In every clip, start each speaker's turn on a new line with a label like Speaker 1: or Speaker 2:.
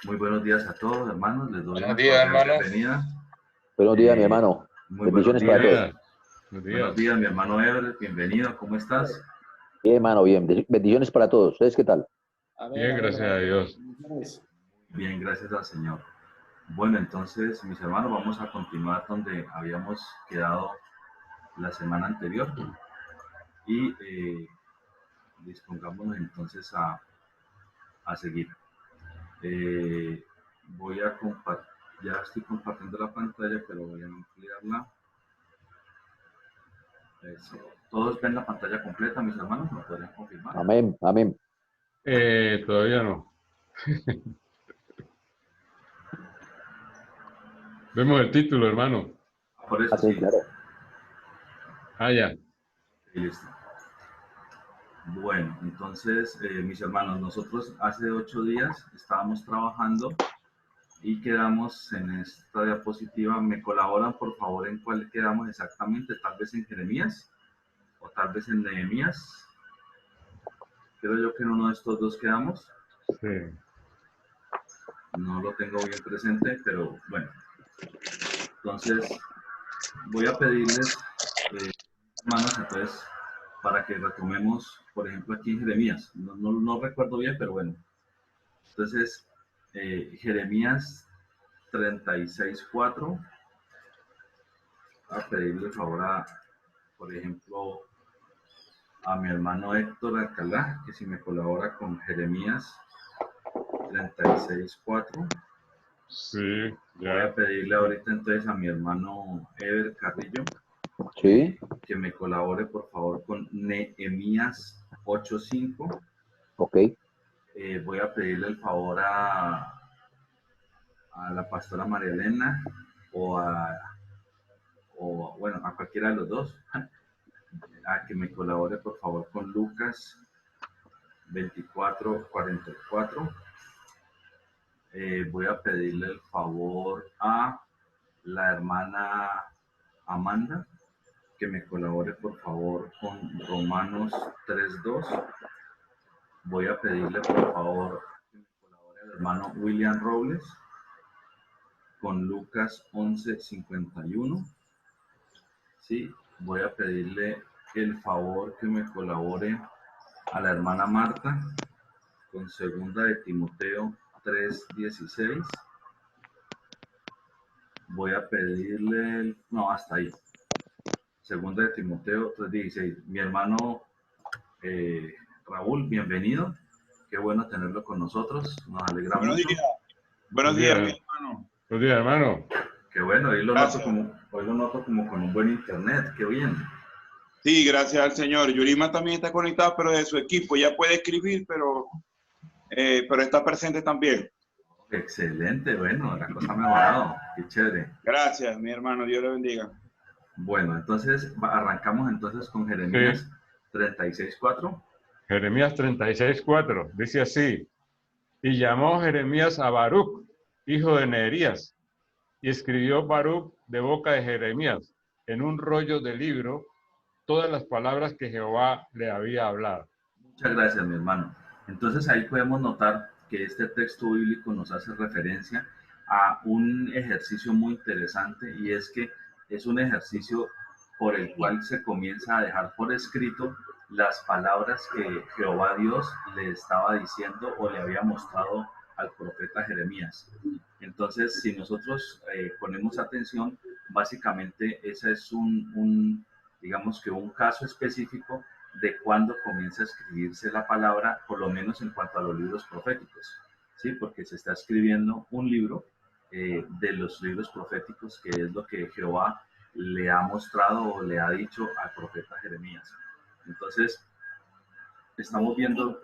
Speaker 1: Muy buenos días a todos, hermanos. Les doy
Speaker 2: Buenos
Speaker 1: una
Speaker 2: días,
Speaker 1: cordial
Speaker 2: hermano.
Speaker 1: bienvenida.
Speaker 3: Buenos días, mi hermano.
Speaker 1: Muy buenos
Speaker 3: Bendiciones para
Speaker 2: Buenos
Speaker 1: días.
Speaker 3: todos.
Speaker 2: días. Buenos
Speaker 1: Buenos
Speaker 2: días.
Speaker 1: días, mi hermano Ever. Bienvenido. ¿Cómo estás?
Speaker 3: Bien, hermano, bien. Bendiciones para todos. ¿Ustedes qué tal?
Speaker 2: Bien, gracias a Dios.
Speaker 1: Bien, gracias al Señor. Bueno, entonces, mis hermanos, vamos a continuar donde habíamos quedado la semana anterior y dispongámonos entonces a seguir. Voy a compartir, ya estoy compartiendo la pantalla, pero voy a ampliarla. Eso. ¿Todos ven la pantalla completa, mis hermanos? ¿Me podrían confirmar?
Speaker 3: Amén, amén.
Speaker 2: Todavía no. Vemos el título, hermano.
Speaker 1: Por eso
Speaker 3: Sí,
Speaker 1: sí.
Speaker 3: claro.
Speaker 2: Ya.
Speaker 1: Listo. Bueno, entonces, mis hermanos, nosotros hace 8 días estábamos trabajando y quedamos en esta diapositiva. ¿Me colaboran, por favor, en cuál quedamos exactamente? Tal vez en Jeremías o tal vez en Nehemías. Creo yo que en uno de estos dos quedamos.
Speaker 2: Sí.
Speaker 1: No lo tengo bien presente, pero bueno. Entonces, voy a pedirles, hermanos, entonces, para que retomemos, por ejemplo, aquí en Jeremías. No recuerdo bien, pero bueno. Entonces, Jeremías 36:4, a pedirle favor por ejemplo, a mi hermano Héctor Alcalá, que si me colabora con Jeremías 36:4.
Speaker 2: Sí,
Speaker 1: Voy a
Speaker 2: ya.
Speaker 1: pedirle ahorita entonces a mi hermano Ever Carrillo
Speaker 3: Sí,
Speaker 1: que me colabore por favor con Nehemías 8:5.
Speaker 3: ok.
Speaker 1: Voy a pedirle el favor a la pastora María Elena o bueno, a cualquiera de los dos, a que me colabore por favor con Lucas 24:44. Voy a pedirle el favor a la hermana Amanda que me colabore por favor con Romanos 3:2. Voy a pedirle por favor que me colabore al hermano William Robles con Lucas 11:51. Sí, voy a pedirle el favor que me colabore a la hermana Marta con segunda de Timoteo 3:16. Voy a pedirle, no, hasta ahí. Segunda de Timoteo 3:16. Mi hermano Raúl, bienvenido. Qué bueno tenerlo con nosotros. Nos alegra
Speaker 4: Buenos
Speaker 1: mucho.
Speaker 4: días. Buenos días, mi hermano.
Speaker 2: Buenos días, hermano.
Speaker 1: Qué bueno, hoy lo noto
Speaker 4: Gracias.
Speaker 1: como con un buen internet. Qué bien.
Speaker 4: Sí, gracias al Señor. Yurima también está conectada, pero de su equipo. Ya puede escribir, pero está presente también.
Speaker 1: Excelente, bueno, la cosa ha mejorado. Qué chévere.
Speaker 4: Gracias, mi hermano. Dios le bendiga.
Speaker 1: Bueno, entonces arrancamos entonces con
Speaker 2: Sí.
Speaker 1: Jeremías 36:4.
Speaker 2: Jeremías 36:4. Dice así. Y llamó Jeremías a Baruc, hijo de Neherías, y escribió Baruc de boca de Jeremías en un rollo de libro todas las palabras que Jehová le había hablado.
Speaker 1: Muchas gracias, mi hermano. Entonces ahí podemos notar que este texto bíblico nos hace referencia a un ejercicio muy interesante y es que es un ejercicio por el cual se comienza a dejar por escrito las palabras que Jehová Dios le estaba diciendo o le había mostrado al profeta Jeremías. Entonces, si nosotros ponemos atención, básicamente ese es digamos que un caso específico de cuándo comienza a escribirse la palabra, por lo menos en cuanto a los libros proféticos, ¿sí? Porque se está escribiendo un libro de los libros proféticos, que es lo que Jehová le ha mostrado o le ha dicho al profeta Jeremías. Entonces, estamos viendo...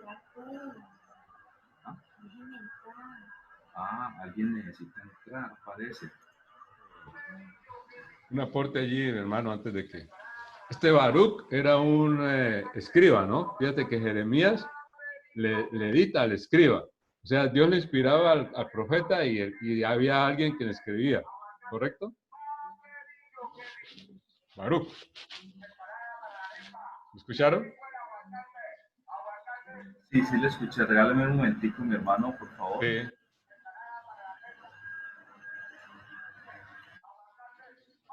Speaker 1: Alguien necesita entrar, parece.
Speaker 2: Un aporte allí, hermano, antes de que... Este Baruc era un escriba, ¿no? Fíjate que Jeremías le edita al escriba. O sea, Dios le inspiraba al profeta y había alguien que le escribía, ¿correcto? Baruc. ¿Me escucharon?
Speaker 1: Sí, sí, le escuché. Regálame un momentico, mi hermano, por favor.
Speaker 2: Sí.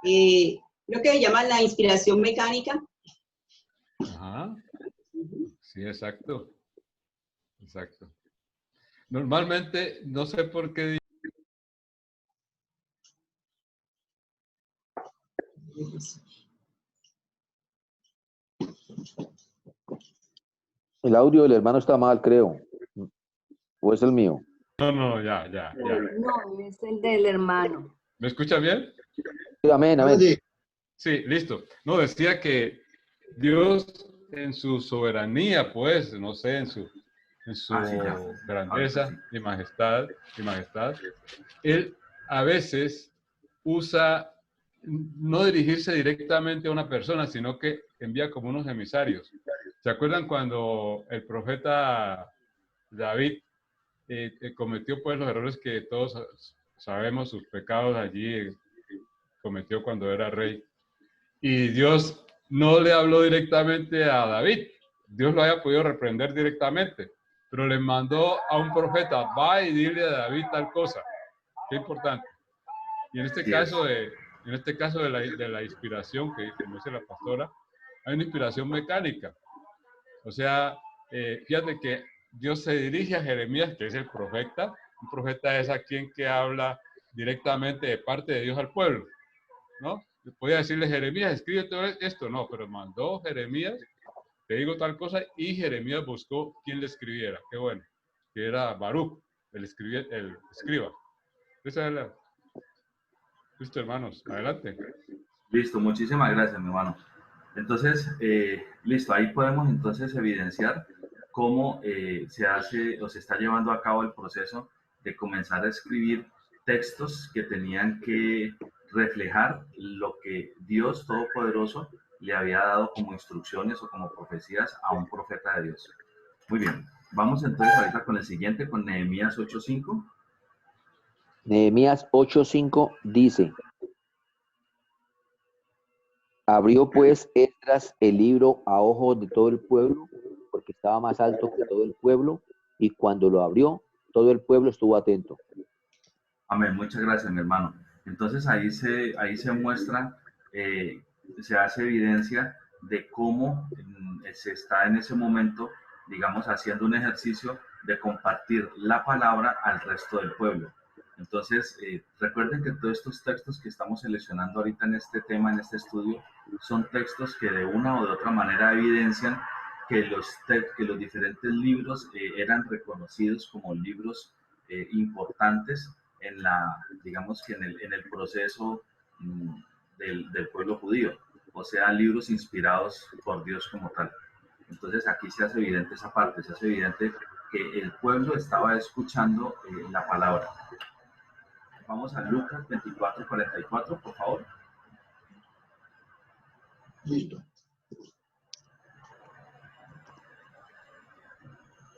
Speaker 5: Creo que se llama la inspiración mecánica.
Speaker 2: Ajá. Sí, exacto. Exacto. Normalmente, no sé por qué.
Speaker 3: El audio del hermano está mal, creo. ¿O es el mío?
Speaker 2: No, ya.
Speaker 6: No, es el del hermano.
Speaker 2: ¿Me escucha bien?
Speaker 3: Sí, amén, amén.
Speaker 2: Sí, listo. No, decía que Dios en su soberanía, pues, no sé, en su
Speaker 1: Sí, ya. Ahorita
Speaker 2: grandeza
Speaker 1: sí.
Speaker 2: y majestad, Él a veces usa no dirigirse directamente a una persona, sino que envía como unos emisarios. ¿Se acuerdan cuando el profeta David cometió pues los errores que todos sabemos, sus pecados allí cometió cuando era rey? Y Dios no le habló directamente a David. Dios lo había podido reprender directamente, pero le mandó a un profeta, va y dile a David tal cosa. Qué importante. Y en este caso de la inspiración, que como dice la pastora, hay una inspiración mecánica. O sea, fíjate que Dios se dirige a Jeremías, que es el profeta. Un profeta es a quien que habla directamente de parte de Dios al pueblo, ¿no? Podía decirle, Jeremías, escribe todo esto. No, pero mandó Jeremías, te digo tal cosa, y Jeremías buscó quien le escribiera. Qué bueno, que era Baruch, el escriba. Esa es la... Listo, hermanos, adelante.
Speaker 1: Listo, muchísimas gracias, mi hermano. Entonces, listo, ahí podemos entonces evidenciar cómo se hace o se está llevando a cabo el proceso de comenzar a escribir textos que tenían que reflejar lo que Dios Todopoderoso le había dado como instrucciones o como profecías a un profeta de Dios. Muy bien, vamos entonces ahorita con el siguiente, con Nehemías 8:5.
Speaker 3: Nehemías 8:5 dice: abrió pues Esdras el libro a ojos de todo el pueblo, porque estaba más alto que todo el pueblo, y cuando lo abrió, todo el pueblo estuvo atento.
Speaker 1: Amén, muchas gracias, mi hermano. Entonces ahí se muestra, se hace evidencia de cómo se está en ese momento, digamos, haciendo un ejercicio de compartir la palabra al resto del pueblo. Entonces, recuerden que todos estos textos que estamos seleccionando ahorita en este tema, en este estudio, son textos que de una o de otra manera evidencian que los diferentes libros eran reconocidos como libros importantes en digamos que en el proceso del pueblo judío, o sea, libros inspirados por Dios como tal. Entonces aquí se hace evidente esa parte, se hace evidente que el pueblo estaba escuchando la palabra. Vamos a Lucas 24:44, por favor.
Speaker 7: Listo.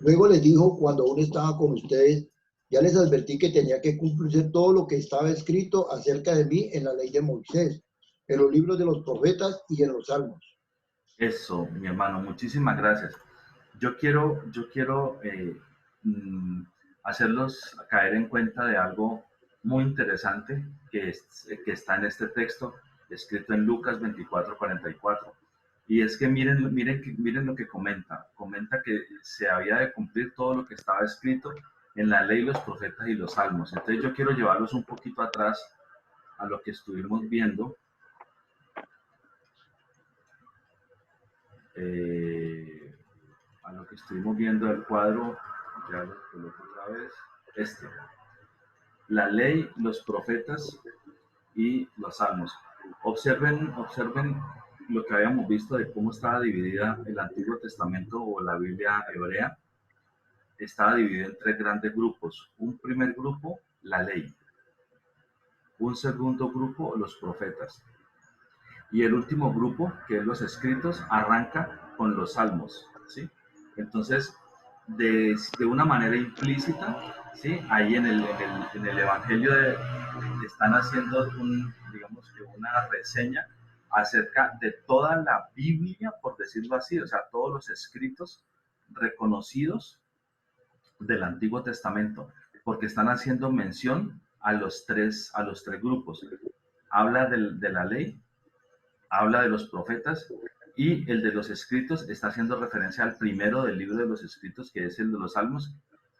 Speaker 7: Luego les dijo, cuando aún estaba con ustedes, ya les advertí que tenía que cumplirse todo lo que estaba escrito acerca de mí en la ley de Moisés, en los libros de los profetas y en los salmos.
Speaker 1: Eso, mi hermano, muchísimas gracias. Yo quiero hacerlos caer en cuenta de algo muy interesante que está en este texto escrito en Lucas 24:44. Y es que miren lo que comenta. Comenta que se había de cumplir todo lo que estaba escrito en la ley, los profetas y los salmos. Entonces yo quiero llevarlos un poquito atrás a lo que estuvimos viendo. A lo que estuvimos viendo del cuadro, ya lo coloco otra vez, la ley, los profetas y los salmos. Observen lo que habíamos visto de cómo estaba dividida el Antiguo Testamento o la Biblia hebrea. Estaba dividido en tres grandes grupos. Un primer grupo, la ley. Un segundo grupo, los profetas. Y el último grupo, que es los escritos, arranca con los salmos, ¿sí? Entonces, de una manera implícita, ¿sí? Ahí en el Evangelio están haciendo digamos que una reseña acerca de toda la Biblia, por decirlo así, o sea, todos los escritos reconocidos del Antiguo Testamento, porque están haciendo mención a los tres grupos. habla de la ley, habla de los profetas, y el de los escritos está haciendo referencia al primero del libro de los escritos, que es el de los Salmos,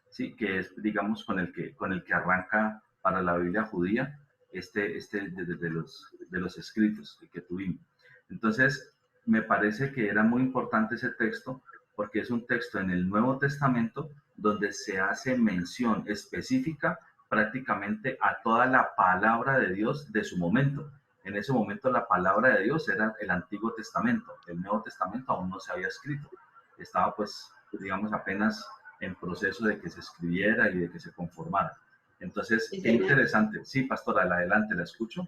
Speaker 1: sí, que es, digamos, con el que arranca para la Biblia judía de los escritos que tuvimos. Entonces, me parece que era muy importante ese texto, porque es un texto en el Nuevo Testamento donde se hace mención específica prácticamente a toda la palabra de Dios de su momento. En ese momento la palabra de Dios era el Antiguo Testamento. El Nuevo Testamento aún no se había escrito. Estaba, pues, digamos, apenas en proceso de que se escribiera y de que se conformara. Entonces, qué interesante. Sí, pastora, adelante, la escucho.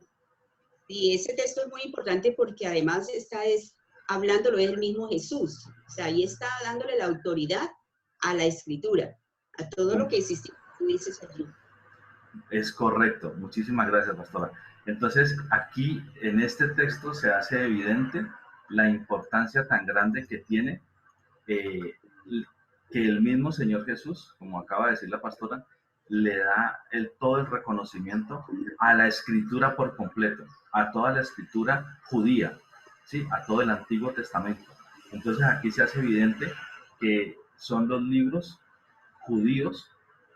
Speaker 5: Y ese texto es muy importante porque además hablándolo es el mismo Jesús. O sea, ahí está dándole la autoridad a la escritura, a todo lo que existía, tú dices allí.
Speaker 1: Es correcto. Muchísimas gracias, pastora. Entonces, aquí en este texto se hace evidente la importancia tan grande que tiene que el mismo Señor Jesús, como acaba de decir la pastora, le da todo el reconocimiento a la escritura por completo, a toda la escritura judía, ¿sí? A todo el Antiguo Testamento. Entonces aquí se hace evidente que son los libros judíos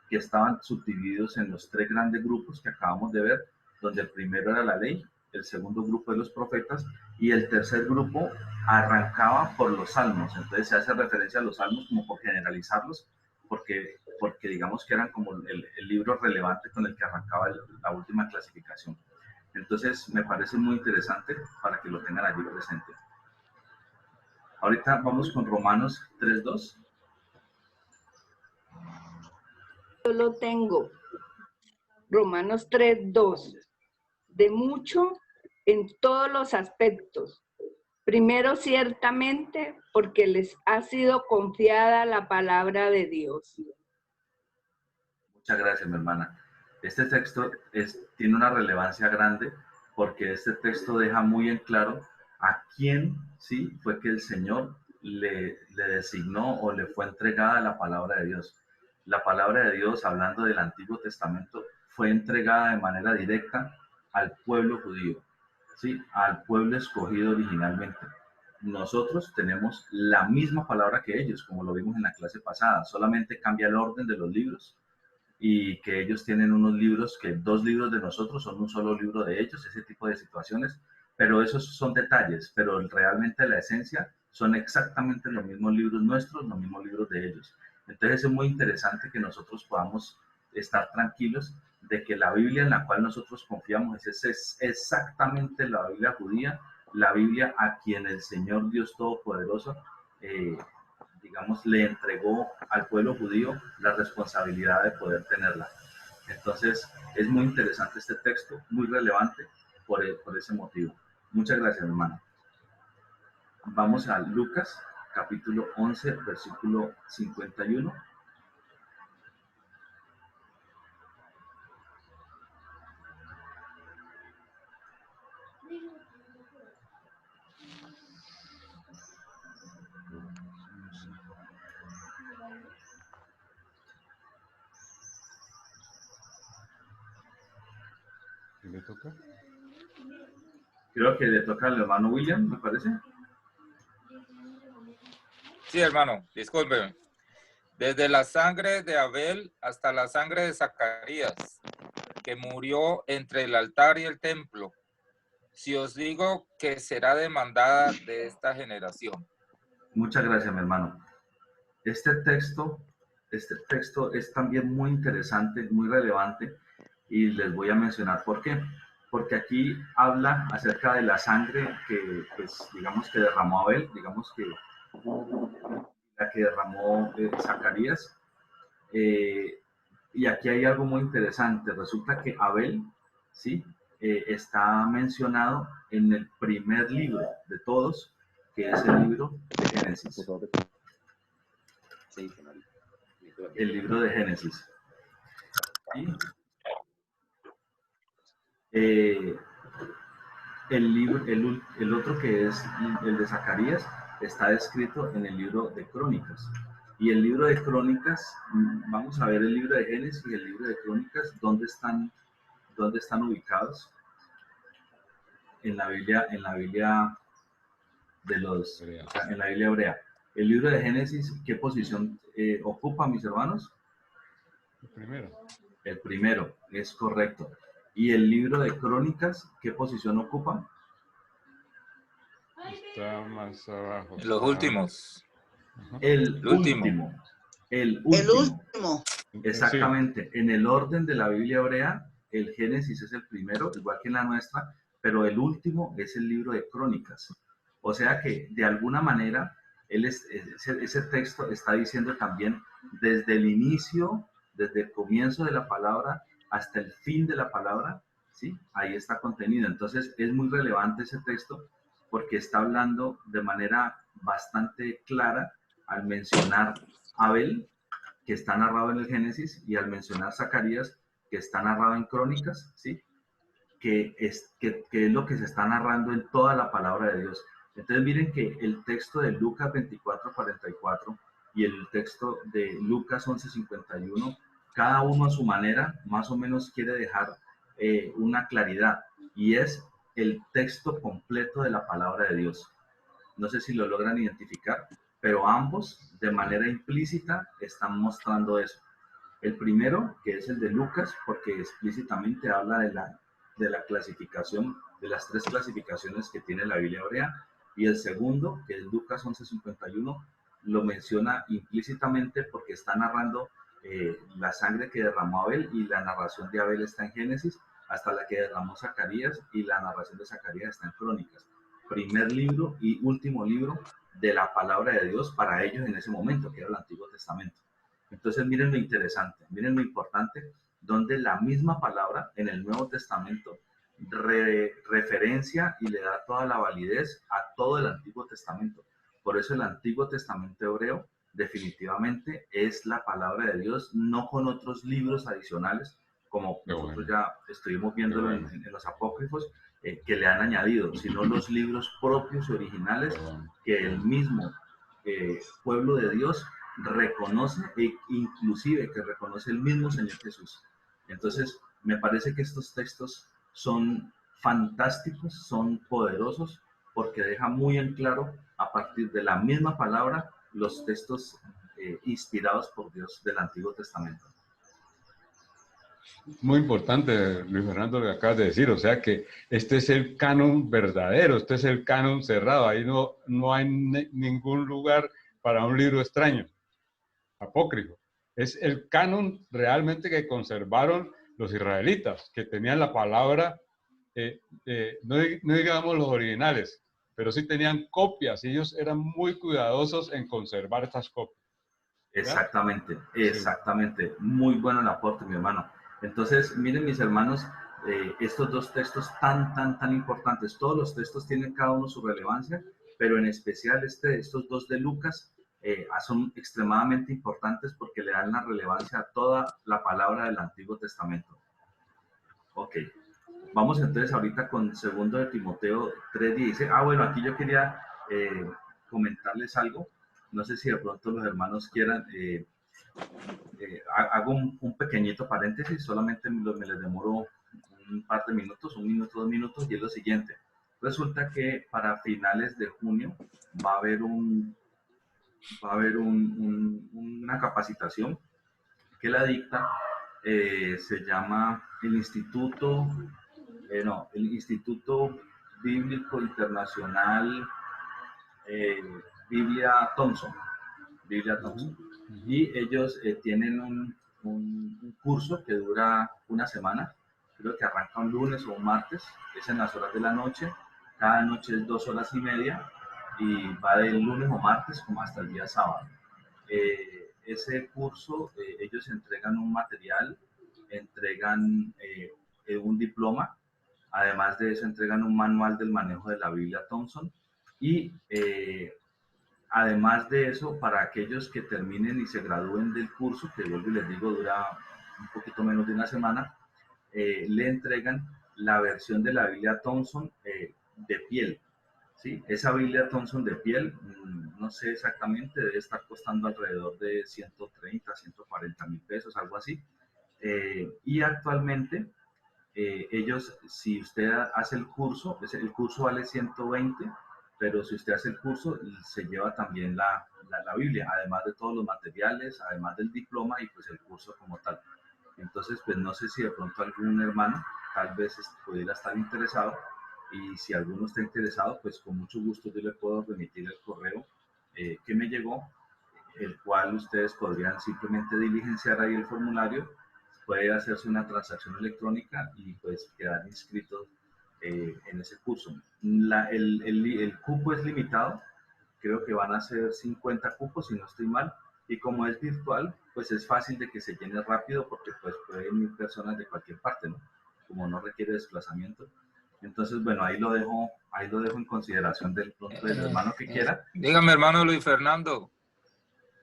Speaker 1: que estaban subdivididos en los tres grandes grupos que acabamos de ver, donde el primero era la ley, el segundo grupo de los profetas, y el tercer grupo arrancaba por los salmos. Entonces se hace referencia a los salmos como por generalizarlos, porque digamos que eran como el libro relevante con el que arrancaba la última clasificación. Entonces me parece muy interesante para que lo tengan allí presente. Ahorita vamos con Romanos 3:2.
Speaker 6: Yo lo tengo. Romanos 3:2. De mucho en todos los aspectos. Primero, ciertamente, porque les ha sido confiada la palabra de Dios.
Speaker 1: Muchas gracias, mi hermana. Este texto tiene una relevancia grande porque este texto deja muy en claro a quién sí fue que el Señor le designó o le fue entregada la palabra de Dios. La palabra de Dios, hablando del Antiguo Testamento, fue entregada de manera directa al pueblo judío, ¿sí? Al pueblo escogido originalmente. Nosotros tenemos la misma palabra que ellos, como lo vimos en la clase pasada, solamente cambia el orden de los libros, y que ellos tienen unos libros, que 2 libros de nosotros son un solo libro de ellos, ese tipo de situaciones, pero esos son detalles, pero realmente la esencia son exactamente los mismos libros nuestros, los mismos libros de ellos. Entonces es muy interesante que nosotros podamos estar tranquilos de que la Biblia en la cual nosotros confiamos es exactamente la Biblia judía, la Biblia a quien el Señor Dios Todopoderoso digamos, le entregó al pueblo judío la responsabilidad de poder tenerla. Entonces, es muy interesante este texto, muy relevante por ese motivo. Muchas gracias, hermano. Vamos a Lucas, capítulo 11, versículo 51.
Speaker 2: ¿Le toca?
Speaker 1: Creo que le toca al hermano William, me parece.
Speaker 8: Sí, hermano, discúlpeme. Desde la sangre de Abel hasta la sangre de Zacarías, que murió entre el altar y el templo. Si os digo que será demandada de esta generación.
Speaker 1: Muchas gracias, mi hermano. Este texto es también muy interesante, muy relevante, y les voy a mencionar por qué. Porque aquí habla acerca de la sangre que, pues, digamos que derramó Abel, digamos que la que derramó Zacarías. Y aquí hay algo muy interesante. Resulta que Abel, ¿sí? Está mencionado en el primer libro de todos, que es el libro de Génesis. El libro de Génesis. ¿Sí? El otro, que es el de Zacarías, está escrito en el libro de Crónicas. Y el libro de Crónicas, vamos a ver el libro de Génesis y el libro de Crónicas, ¿dónde están ubicados? en la Biblia de los, o sea, en la Biblia hebrea. El libro de Génesis, ¿qué posición ocupa, mis hermanos?
Speaker 2: El primero.
Speaker 1: El primero, es correcto. ¿Y el libro de Crónicas, qué posición ocupa?
Speaker 2: Está más abajo.
Speaker 8: Los últimos.
Speaker 1: El último. El último. Exactamente. En el orden de la Biblia hebrea, el Génesis es el primero, igual que en la nuestra, pero el último es el libro de Crónicas. O sea que, de alguna manera, ese texto está diciendo también desde el inicio, desde el comienzo de la palabra hasta el fin de la palabra, ¿sí? Ahí está contenido. Entonces, es muy relevante ese texto porque está hablando de manera bastante clara al mencionar Abel, que está narrado en el Génesis, y al mencionar Zacarías, que está narrado en Crónicas, ¿sí? Que es lo que se está narrando en toda la palabra de Dios. Entonces miren que el texto de Lucas 24:44 y el texto de Lucas 11:51, cada uno a su manera, más o menos quiere dejar una claridad, y es el texto completo de la palabra de Dios. No sé si lo logran identificar, pero ambos de manera implícita están mostrando eso. El primero, que es el de Lucas, porque explícitamente habla de la clasificación, de las tres clasificaciones que tiene la Biblia hebrea, y el segundo, que es Lucas 11:51, lo menciona implícitamente porque está narrando la sangre que derramó Abel, y la narración de Abel está en Génesis, hasta la que derramó Zacarías, y la narración de Zacarías está en Crónicas. Primer libro y último libro de la palabra de Dios para ellos en ese momento, que era el Antiguo Testamento. Entonces miren lo interesante, miren lo importante, donde la misma palabra en el Nuevo Testamento referencia y le da toda la validez a todo el Antiguo Testamento. Por eso el Antiguo Testamento hebreo definitivamente es la palabra de Dios, no con otros libros adicionales, como nosotros ya estuvimos viéndolo en los apócrifos, que le han añadido, sino los libros propios y originales que el mismo pueblo de Dios reconoce, e inclusive que reconoce el mismo Señor Jesús. Entonces, me parece que estos textos son fantásticos, son poderosos, porque deja muy en claro, a partir de la misma palabra, los textos inspirados por Dios del Antiguo Testamento.
Speaker 2: Muy importante, Luis Fernando, lo que acabas de decir, o sea que este es el canon verdadero, este es el canon cerrado, ahí no hay ningún lugar para un libro extraño, apócrifo. Es el canon realmente que conservaron los israelitas, que tenían la palabra, no digamos los originales, pero sí tenían copias, y ellos eran muy cuidadosos en conservar estas copias.
Speaker 1: Exactamente, exactamente. Sí. Muy bueno el aporte, mi hermano. Entonces, miren, mis hermanos, estos dos textos tan importantes, todos los textos tienen cada uno su relevancia, pero en especial estos dos de Lucas son extremadamente importantes porque le dan la relevancia a toda la palabra del Antiguo Testamento. Ok, vamos entonces ahorita con 2 de Timoteo 3:16. Bueno, aquí yo quería comentarles algo. No sé si de pronto los hermanos quieran, hago un pequeñito paréntesis, solamente me les demoro un par de minutos, 1 minuto, 2 minutos, y es lo siguiente. Resulta que para finales de junio va a haber una capacitación que la dicta, se llama el Instituto Bíblico Internacional Biblia Thompson. Y ellos tienen un curso que dura una semana, creo que arranca un lunes o un martes, es en las horas de la noche, cada noche es 2 horas y media, y va del lunes o martes como hasta el día sábado. Ese curso, ellos entregan un material, entregan un diploma, además de eso entregan un manual del manejo de la Biblia Thompson, y además de eso, para aquellos que terminen y se gradúen del curso, que vuelvo y les digo, dura un poquito menos de una semana, le entregan la versión de la Biblia Thompson de piel. ¿Sí? Esa Biblia Thompson de piel, no sé exactamente, debe estar costando alrededor de 130, 140 mil pesos, algo así. Y actualmente ellos, si usted hace el curso vale 120, pero si usted hace el curso, se lleva también la Biblia, además de todos los materiales, además del diploma y pues el curso como tal. Entonces, pues no sé si de pronto algún hermano tal vez pudiera estar interesado, y si alguno está interesado, pues con mucho gusto yo le puedo remitir el correo que me llegó, el cual ustedes podrían simplemente diligenciar ahí el formulario, puede hacerse una transacción electrónica y pues quedar inscritos en ese curso. El cupo es limitado, creo que van a ser 50 cupos si no estoy mal, y como es virtual, pues es fácil de que se llene rápido porque pues pueden ir personas de cualquier parte, ¿no? Como no requiere desplazamiento. Entonces, bueno, ahí lo dejo en consideración del hermano que quiera.
Speaker 8: Dígame, hermano Luis Fernando.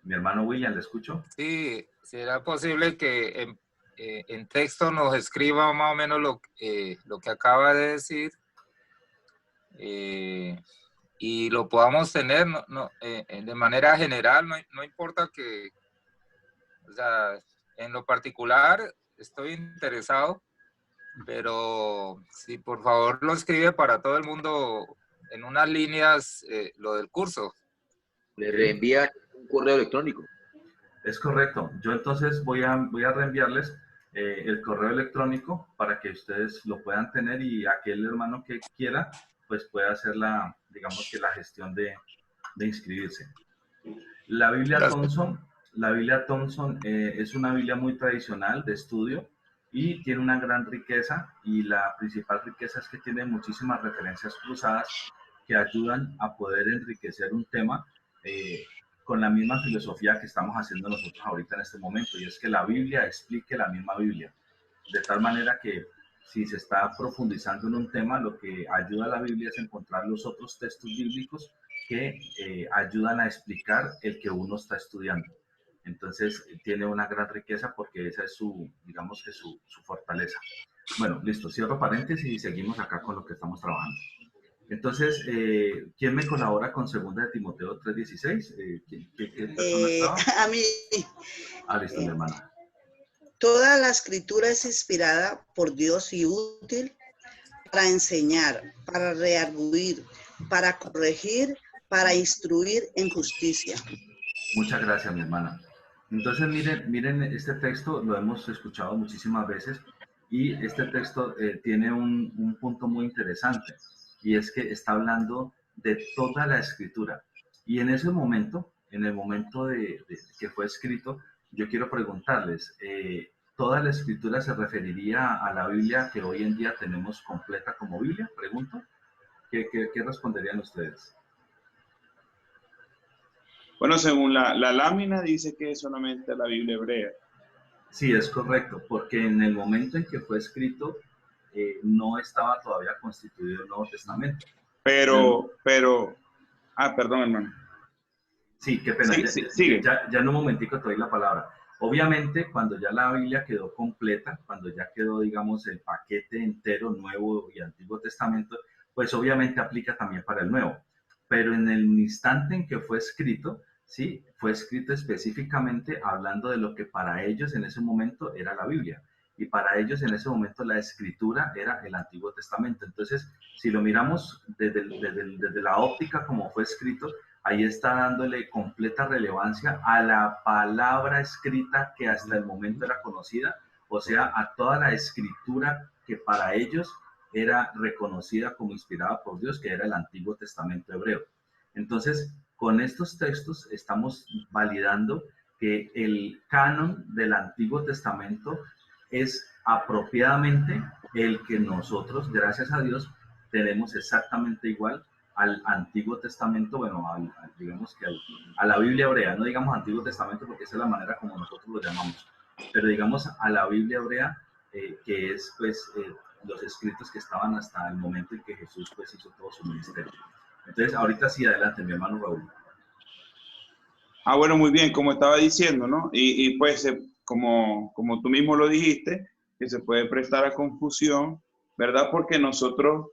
Speaker 1: Mi hermano William, ¿le escucho?
Speaker 8: Sí, ¿será posible que en texto nos escriba más o menos lo que acaba de decir y lo podamos tener de manera general? No importa que, o sea, en lo particular estoy interesado, pero si por favor lo escribe para todo el mundo en unas líneas lo del curso.
Speaker 3: Le reenvía un correo electrónico.
Speaker 1: Es correcto. Yo entonces voy a reenviarles el correo electrónico para que ustedes lo puedan tener, y aquel hermano que quiera, pues pueda hacer digamos que la gestión de inscribirse. La Biblia Thompson es una Biblia muy tradicional de estudio y tiene una gran riqueza, y la principal riqueza es que tiene muchísimas referencias cruzadas que ayudan a poder enriquecer un tema con la misma filosofía que estamos haciendo nosotros ahorita en este momento, y es que la Biblia explique la misma Biblia, de tal manera que si se está profundizando en un tema, lo que ayuda a la Biblia es encontrar los otros textos bíblicos que ayudan a explicar el que uno está estudiando. Entonces, tiene una gran riqueza porque esa es digamos que su fortaleza. Bueno, listo, cierro paréntesis y seguimos acá con lo que estamos trabajando. Entonces, ¿quién me colabora con 2 de Timoteo 3:16? ¿Qué persona estaba?
Speaker 9: A mí.
Speaker 1: Listo, mi hermana.
Speaker 9: Toda la escritura es inspirada por Dios y útil para enseñar, para redarguir, para corregir, para instruir en justicia.
Speaker 1: Muchas gracias, mi hermana. Entonces, miren este texto, lo hemos escuchado muchísimas veces, y este texto tiene un punto muy interesante, y es que está hablando de toda la escritura. Y en ese momento, en el momento de que fue escrito, yo quiero preguntarles, ¿toda la escritura se referiría a la Biblia que hoy en día tenemos completa como Biblia? Pregunto. ¿Qué responderían ustedes?
Speaker 4: Bueno, según la lámina dice que es solamente la Biblia hebrea.
Speaker 1: Sí, es correcto, porque en el momento en que fue escrito, no estaba todavía constituido el Nuevo Testamento.
Speaker 4: Pero, perdón, hermano.
Speaker 1: Sí, qué pena.
Speaker 4: Sí, sigue.
Speaker 1: Ya en un momentico te doy la palabra. Obviamente, cuando ya la Biblia quedó completa, cuando ya quedó, digamos, el paquete entero, Nuevo y Antiguo Testamento, pues obviamente aplica también para el Nuevo. Pero en el instante en que fue escrito, sí, fue escrito específicamente hablando de lo que para ellos en ese momento era la Biblia. Y para ellos en ese momento la escritura era el Antiguo Testamento. Entonces, si lo miramos desde la óptica como fue escrito, ahí está dándole completa relevancia a la palabra escrita que hasta el momento era conocida, o sea, a toda la escritura que para ellos era reconocida como inspirada por Dios, que era el Antiguo Testamento hebreo. Entonces, con estos textos estamos validando que el canon del Antiguo Testamento es apropiadamente el que nosotros, gracias a Dios, tenemos exactamente igual al Antiguo Testamento, bueno, digamos que a la Biblia hebrea, no digamos Antiguo Testamento porque esa es la manera como nosotros lo llamamos, pero digamos a la Biblia hebrea, que es pues los escritos que estaban hasta el momento en que Jesús pues hizo todo su ministerio. Entonces, ahorita sí, adelante, mi hermano Raúl.
Speaker 4: Bueno, muy bien, como estaba diciendo, ¿no? Y pues, como tú mismo lo dijiste, que se puede prestar a confusión, ¿verdad? Porque nosotros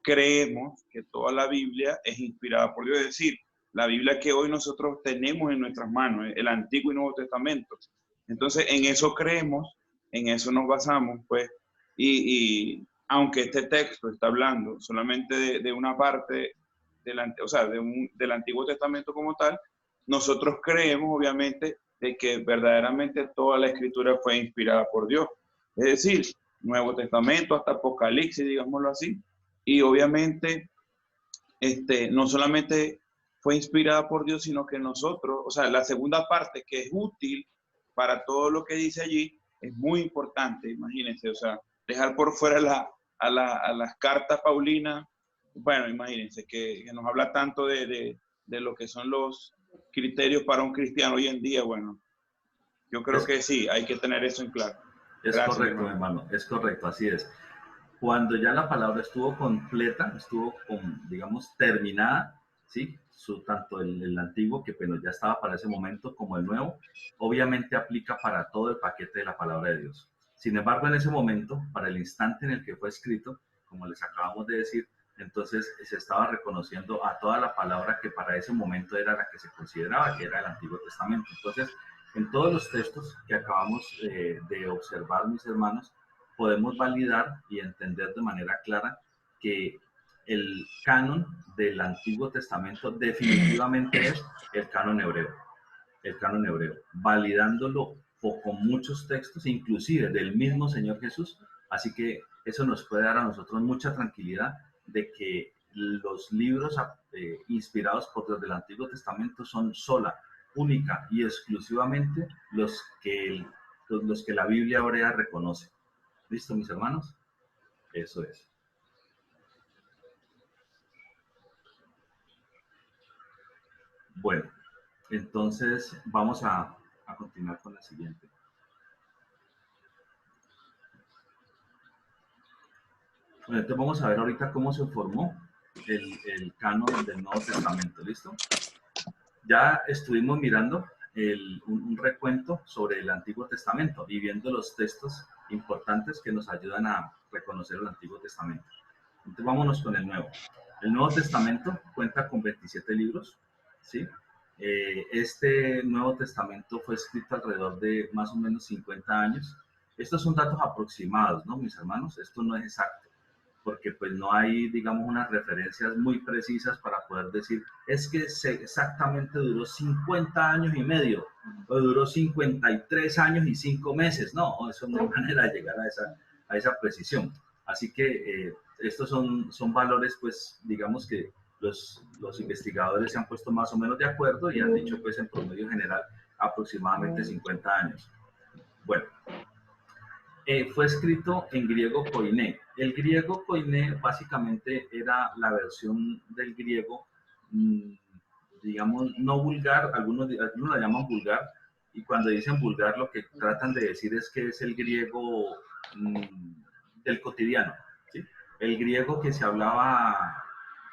Speaker 4: creemos que toda la Biblia es inspirada por Dios, es decir, la Biblia que hoy nosotros tenemos en nuestras manos, el Antiguo y Nuevo Testamento. Entonces, en eso creemos, en eso nos basamos, pues, Y aunque este texto está hablando solamente de una parte o sea, del Antiguo Testamento como tal, nosotros creemos, obviamente, de que verdaderamente toda la Escritura fue inspirada por Dios. Es decir, Nuevo Testamento hasta Apocalipsis, digámoslo así. Y obviamente, no solamente fue inspirada por Dios, sino que nosotros, o sea, la segunda parte que es útil para todo lo que dice allí, es muy importante, imagínense, o sea, dejar por fuera a las cartas paulinas. Bueno, imagínense que nos habla tanto de lo que son los criterios para un cristiano hoy en día. Bueno, yo creo que sí, hay que tener eso en claro.
Speaker 1: Es correcto, hermano, es correcto, así es. Cuando ya la palabra estuvo completa, estuvo, digamos, terminada, ¿sí? Tanto el antiguo, que bueno, ya estaba para ese momento, como el nuevo, obviamente aplica para todo el paquete de la palabra de Dios. Sin embargo, en ese momento, para el instante en el que fue escrito, como les acabamos de decir, entonces se estaba reconociendo a toda la palabra que para ese momento era la que se consideraba que era el Antiguo Testamento. Entonces, en todos los textos que acabamos de observar, mis hermanos, podemos validar y entender de manera clara que el canon del Antiguo Testamento definitivamente es el canon hebreo, validándolo con muchos textos, inclusive del mismo Señor Jesús. Así que eso nos puede dar a nosotros mucha tranquilidad de que los libros inspirados por Dios del Antiguo Testamento son sola, única y exclusivamente los que la Biblia hebrea reconoce. ¿Listo, mis hermanos? Eso es. Bueno, entonces vamos a continuar con la siguiente. Bueno, entonces vamos a ver ahorita cómo se formó el canon del Nuevo Testamento. ¿Listo? Ya estuvimos mirando un recuento sobre el Antiguo Testamento y viendo los textos importantes que nos ayudan a reconocer el Antiguo Testamento. Entonces vámonos con el Nuevo. El Nuevo Testamento cuenta con 27 libros, ¿sí? Este Nuevo Testamento fue escrito alrededor de más o menos 50 años. Estos son datos aproximados, ¿no, mis hermanos? Esto no es exacto, porque pues no hay, digamos, unas referencias muy precisas para poder decir, es que exactamente duró 50 años y medio, o duró 53 años y 5 meses. No, eso no hay manera de llegar a esa precisión. Así que estos son valores, pues, digamos que los investigadores se han puesto más o menos de acuerdo y han dicho, pues, en promedio general, aproximadamente 50 años. Bueno. Fue escrito en griego koiné. El griego koiné básicamente era la versión del griego, digamos, no vulgar, algunos la llaman vulgar, y cuando dicen vulgar lo que tratan de decir es que es el griego del cotidiano, ¿sí? El griego que se hablaba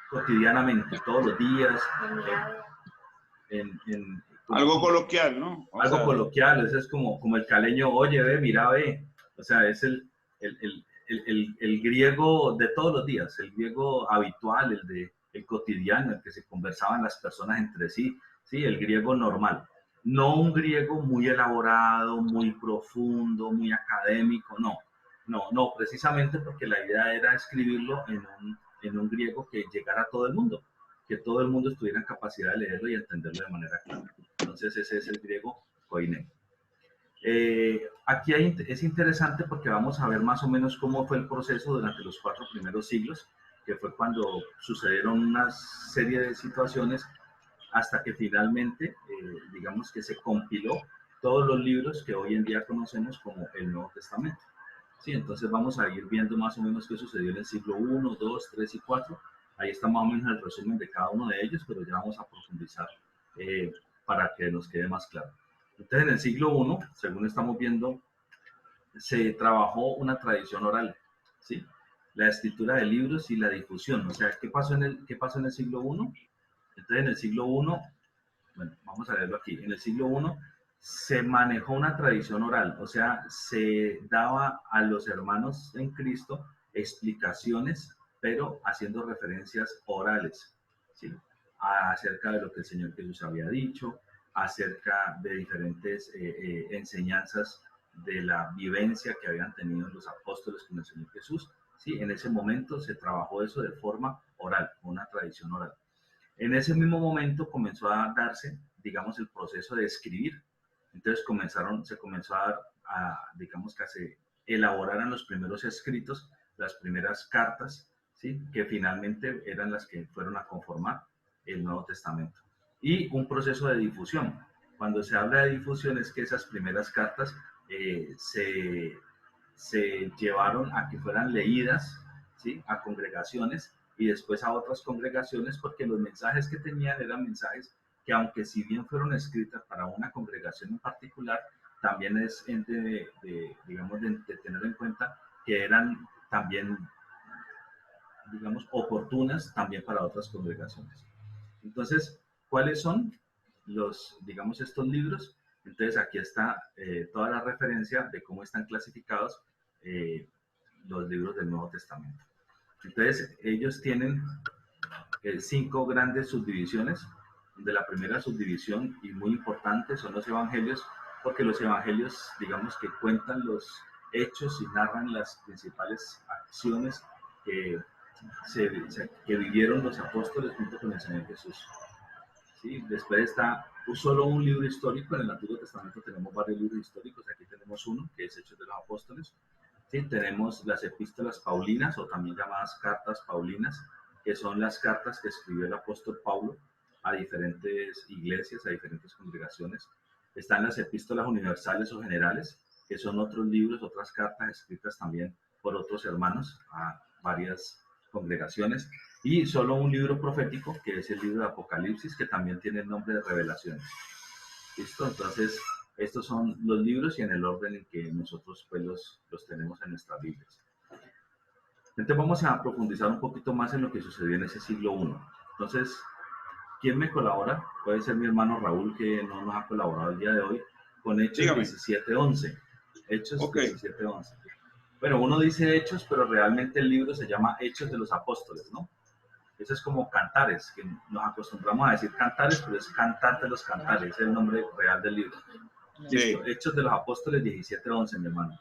Speaker 1: cotidianamente, todos los días,
Speaker 4: algo coloquial, ¿no?
Speaker 1: Algo coloquial, eso es como el caleño, oye, ve, mira, ve. O sea, es el griego de todos los días, el griego habitual, el cotidiano, el que se conversaban las personas entre sí, ¿sí? El griego normal. No un griego muy elaborado, muy profundo, muy académico, no, precisamente porque la idea era escribirlo en un griego que llegara a todo el mundo, que todo el mundo estuviera en capacidad de leerlo y entenderlo de manera clara. Entonces ese es el griego koiné. Aquí es interesante porque vamos a ver más o menos cómo fue el proceso durante los 4 primeros siglos, que fue cuando sucedieron una serie de situaciones hasta que finalmente, digamos que se compiló todos los libros que hoy en día conocemos como el Nuevo Testamento. Sí, entonces vamos a ir viendo más o menos qué sucedió en el siglo 1, 2, 3 y 4. Ahí está más o menos el resumen de cada uno de ellos, pero ya vamos a profundizar para que nos quede más claro. Entonces, en el siglo I, según estamos viendo, se trabajó una tradición oral, ¿sí? La escritura de libros y la difusión. O sea, ¿qué pasó en el siglo I? Entonces, en el siglo I, bueno, vamos a verlo aquí. En el siglo I se manejó una tradición oral, o sea, se daba a los hermanos en Cristo explicaciones, pero haciendo referencias orales, ¿sí? Acerca de lo que el Señor Jesús había dicho, acerca de diferentes enseñanzas de la vivencia que habían tenido los apóstoles con el Señor Jesús. ¿Sí? En ese momento se trabajó eso de forma oral, una tradición oral. En ese mismo momento comenzó a darse, digamos, el proceso de escribir. Entonces se comenzó digamos, que se elaboraran los primeros escritos, las primeras cartas, ¿sí? Que finalmente eran las que fueron a conformar el Nuevo Testamento. Y un proceso de difusión. Cuando se habla de difusión es que esas primeras cartas se llevaron a que fueran leídas, ¿sí? A congregaciones y después a otras congregaciones, porque los mensajes que tenían eran mensajes que, aunque si bien fueron escritas para una congregación en particular, también es digamos, de tener en cuenta que eran también, digamos, oportunas también para otras congregaciones. Entonces, ¿cuáles son digamos, estos libros? Entonces, aquí está toda la referencia de cómo están clasificados los libros del Nuevo Testamento. Entonces, ellos tienen 5 grandes subdivisiones. De la primera subdivisión, y muy importante, son los evangelios, porque los evangelios, digamos, que cuentan los hechos y narran las principales acciones que vivieron los apóstoles junto con el Señor Jesús. ¿Sí? Después está solo un libro histórico. En el Antiguo Testamento tenemos varios libros históricos. Aquí tenemos uno, que es Hechos de los Apóstoles. ¿Sí? Tenemos las epístolas paulinas, o también llamadas cartas paulinas, que son las cartas que escribió el apóstol Pablo a diferentes iglesias, a diferentes congregaciones. Están las epístolas universales o generales, que son otros libros, otras cartas escritas también por otros hermanos a varias congregaciones. Y solo un libro profético, que es el libro de Apocalipsis, que también tiene el nombre de Revelaciones. ¿Listo? Entonces, estos son los libros y en el orden en que nosotros pues, los tenemos en nuestras Biblias. Entonces vamos a profundizar un poquito más en lo que sucedió en ese siglo I. Entonces, ¿quién me colabora? Puede ser mi hermano Raúl, que no nos ha colaborado el día de hoy, con Hechos 17:11. Hechos 17:11. Bueno, uno dice Hechos, pero realmente el libro se llama Hechos de los Apóstoles, ¿no? Eso es como Cantares, que nos acostumbramos a decir Cantares, pero es Cantar de los Cantares, es el nombre real del libro. Sí. Hechos de los Apóstoles 17:11, mi hermano.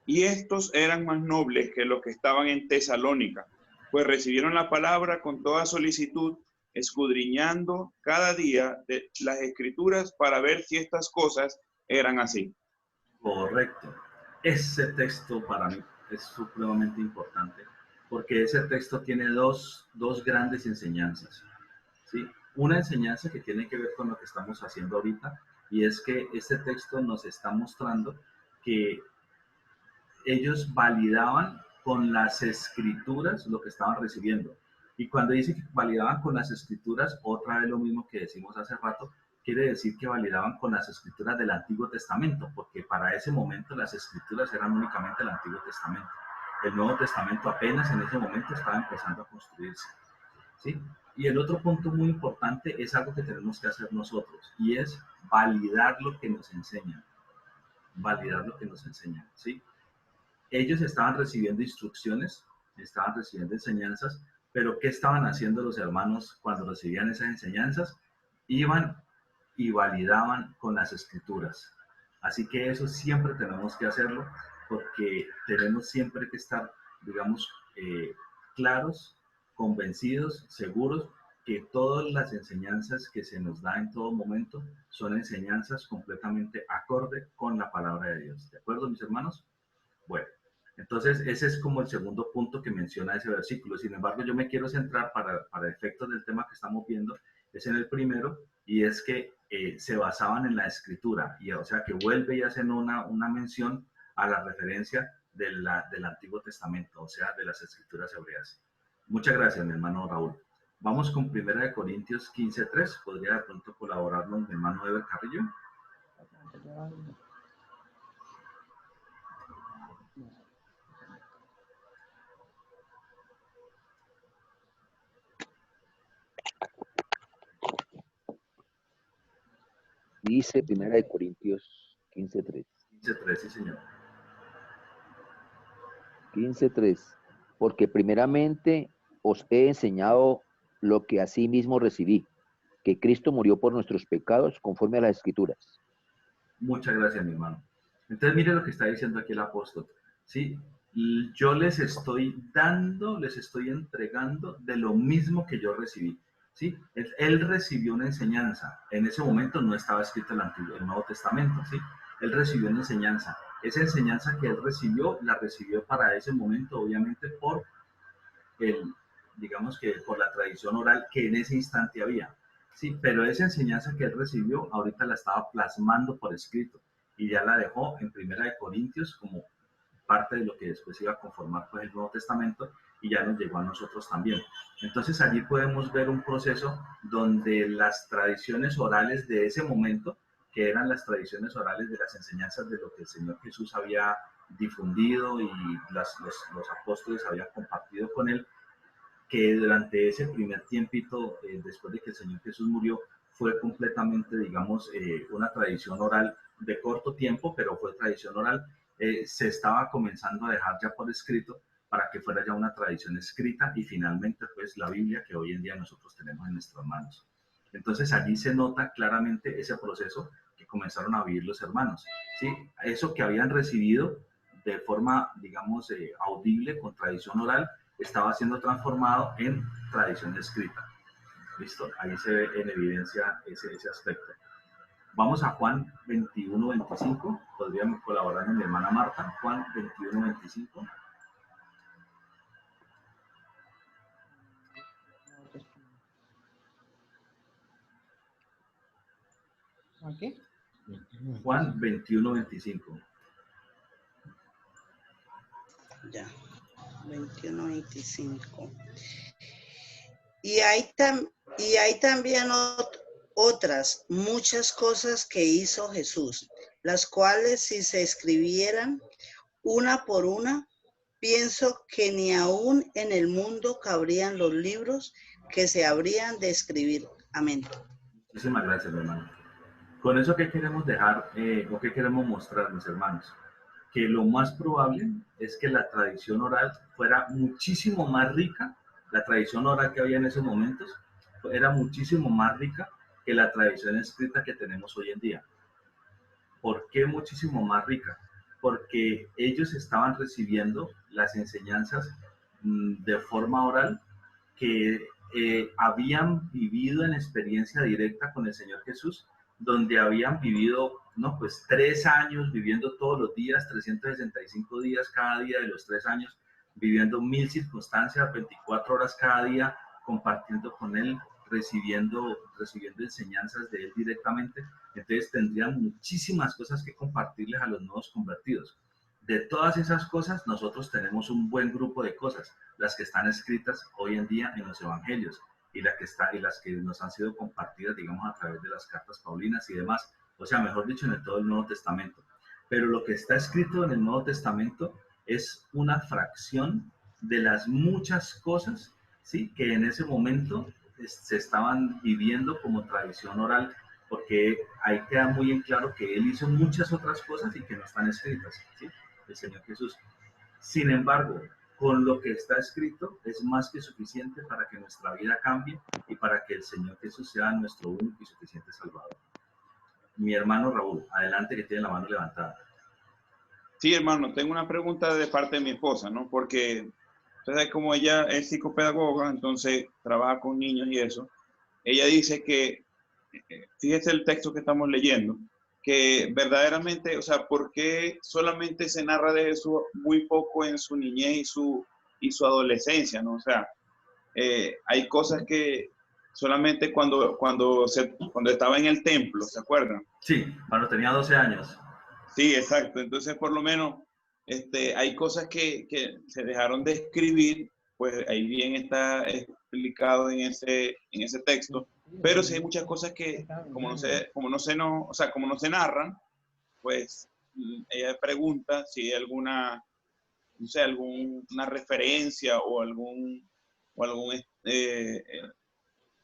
Speaker 4: Y estos eran más nobles que los que estaban en Tesalónica, pues recibieron la palabra con toda solicitud, escudriñando cada día de las Escrituras para ver si estas cosas eran así.
Speaker 1: Correcto. Ese texto para mí es supremamente importante, porque ese texto tiene dos grandes enseñanzas, ¿sí? Una enseñanza que tiene que ver con lo que estamos haciendo ahorita, y es que este texto nos está mostrando que ellos validaban con las Escrituras lo que estaban recibiendo. Y cuando dice que validaban con las Escrituras, otra vez lo mismo que decimos hace rato, quiere decir que validaban con las Escrituras del Antiguo Testamento, porque para ese momento las Escrituras eran únicamente el Antiguo Testamento. El Nuevo Testamento apenas en ese momento estaba empezando a construirse, ¿sí? Y el otro punto muy importante es algo que tenemos que hacer nosotros, y es validar lo que nos enseñan. Validar lo que nos enseñan, ¿sí? Ellos estaban recibiendo instrucciones, estaban recibiendo enseñanzas, pero ¿qué estaban haciendo los hermanos cuando recibían esas enseñanzas? Iban y validaban con las Escrituras. Así que eso siempre tenemos que hacerlo, porque tenemos siempre que estar, digamos, claros, convencidos, seguros que todas las enseñanzas que se nos da en todo momento son enseñanzas completamente acorde con la palabra de Dios. ¿De acuerdo, mis hermanos? Bueno, entonces ese es como el segundo punto que menciona ese versículo. Sin embargo, yo me quiero centrar para efectos del tema que estamos viendo, es en el primero, y es que se basaban en la Escritura, y o sea que vuelve y hacen una mención a la referencia del Antiguo Testamento, o sea, de las Escrituras hebreas. Muchas gracias, mi hermano Raúl. Vamos con 1 Corintios 15:3. ¿Podría de pronto colaborarnos mi hermano Eber Carrillo?
Speaker 3: Dice 1 Corintios 15:3.
Speaker 1: 15:3, sí, señor.
Speaker 3: 15:3. Porque primeramente os he enseñado lo que asimismo recibí, que Cristo murió por nuestros pecados conforme a las Escrituras.
Speaker 1: Muchas gracias, mi hermano. Entonces, mire lo que está diciendo aquí el apóstol, ¿sí? Yo les estoy dando, les estoy entregando de lo mismo que yo recibí, ¿sí? Él recibió una enseñanza. En ese momento no estaba escrito el Nuevo Testamento, ¿sí? Él recibió una enseñanza. Esa enseñanza que él recibió, la recibió para ese momento, obviamente, por digamos que por la tradición oral que en ese instante había. Sí, pero esa enseñanza que él recibió, ahorita la estaba plasmando por escrito y ya la dejó en Primera de Corintios como parte de lo que después iba a conformar pues el Nuevo Testamento y ya nos llegó a nosotros también. Entonces allí podemos ver un proceso donde las tradiciones orales de ese momento, que eran las tradiciones orales de las enseñanzas de lo que el Señor Jesús había difundido y los apóstoles habían compartido con él, que durante ese primer tiempito, después de que el Señor Jesús murió, fue completamente, digamos, una tradición oral de corto tiempo, pero fue tradición oral, se estaba comenzando a dejar ya por escrito para que fuera ya una tradición escrita y finalmente pues la Biblia que hoy en día nosotros tenemos en nuestras manos. Entonces allí se nota claramente ese proceso que comenzaron a vivir los hermanos, ¿sí? Eso que habían recibido de forma, digamos, audible, con tradición oral, estaba siendo transformado en tradición escrita. Listo, ahí se ve en evidencia ese aspecto. Vamos a Juan 21:25. Podríamos colaborar con mi hermana Marta. Juan 21:25.
Speaker 10: ¿Aquí?
Speaker 1: Juan 21:25.
Speaker 9: Ya, 21:25. Y hay también otras muchas cosas que hizo Jesús, las cuales si se escribieran una por una, pienso que ni aún en el mundo cabrían los libros que se habrían de escribir. Amén.
Speaker 1: Muchísimas gracias, mi hermano. Con eso, ¿qué queremos dejar o qué queremos mostrar, mis hermanos? Que lo más probable es que la tradición oral fuera muchísimo más rica, la tradición oral que había en esos momentos era muchísimo más rica que la tradición escrita que tenemos hoy en día. ¿Por qué muchísimo más rica? Porque ellos estaban recibiendo las enseñanzas de forma oral que habían vivido en experiencia directa con el Señor Jesús, donde habían vivido, no, pues 3 años viviendo todos los días, 365 días cada día de los 3 años, viviendo 1000 circunstancias, 24 horas cada día, compartiendo con Él, recibiendo enseñanzas de Él directamente. Entonces tendrían muchísimas cosas que compartirles a los nuevos convertidos. De todas esas cosas, nosotros tenemos un buen grupo de cosas, las que están escritas hoy en día en los evangelios y las que nos han sido compartidas, digamos, a través de las cartas paulinas y demás, o sea, mejor dicho, en todo el Nuevo Testamento. Pero lo que está escrito en el Nuevo Testamento es una fracción de las muchas cosas, ¿sí?, que en ese momento se estaban viviendo como tradición oral, porque ahí queda muy en claro que Él hizo muchas otras cosas y que no están escritas, ¿sí?, el Señor Jesús. Sin embargo, con lo que está escrito es más que suficiente para que nuestra vida cambie y para que el Señor Jesús sea nuestro único y suficiente Salvador. Mi hermano Raúl, adelante, que tiene la mano levantada.
Speaker 4: Sí, hermano, tengo una pregunta de parte de mi esposa, ¿no? Porque, ¿sabes? Como ella es psicopedagoga, entonces trabaja con niños y eso. Ella dice que, fíjese el texto que estamos leyendo, que verdaderamente, o sea, ¿por qué solamente se narra de Jesús muy poco en su niñez y su adolescencia, ¿no? O sea, hay cosas que solamente cuando estaba en el templo, ¿se acuerdan?
Speaker 1: Sí, cuando tenía 12 años.
Speaker 4: Sí, exacto. Entonces, por lo menos, hay cosas que se dejaron de escribir, pues ahí bien está explicado en ese texto. Pero sí hay muchas cosas que, como no se narran, pues ella pregunta si hay alguna, no sé, alguna referencia o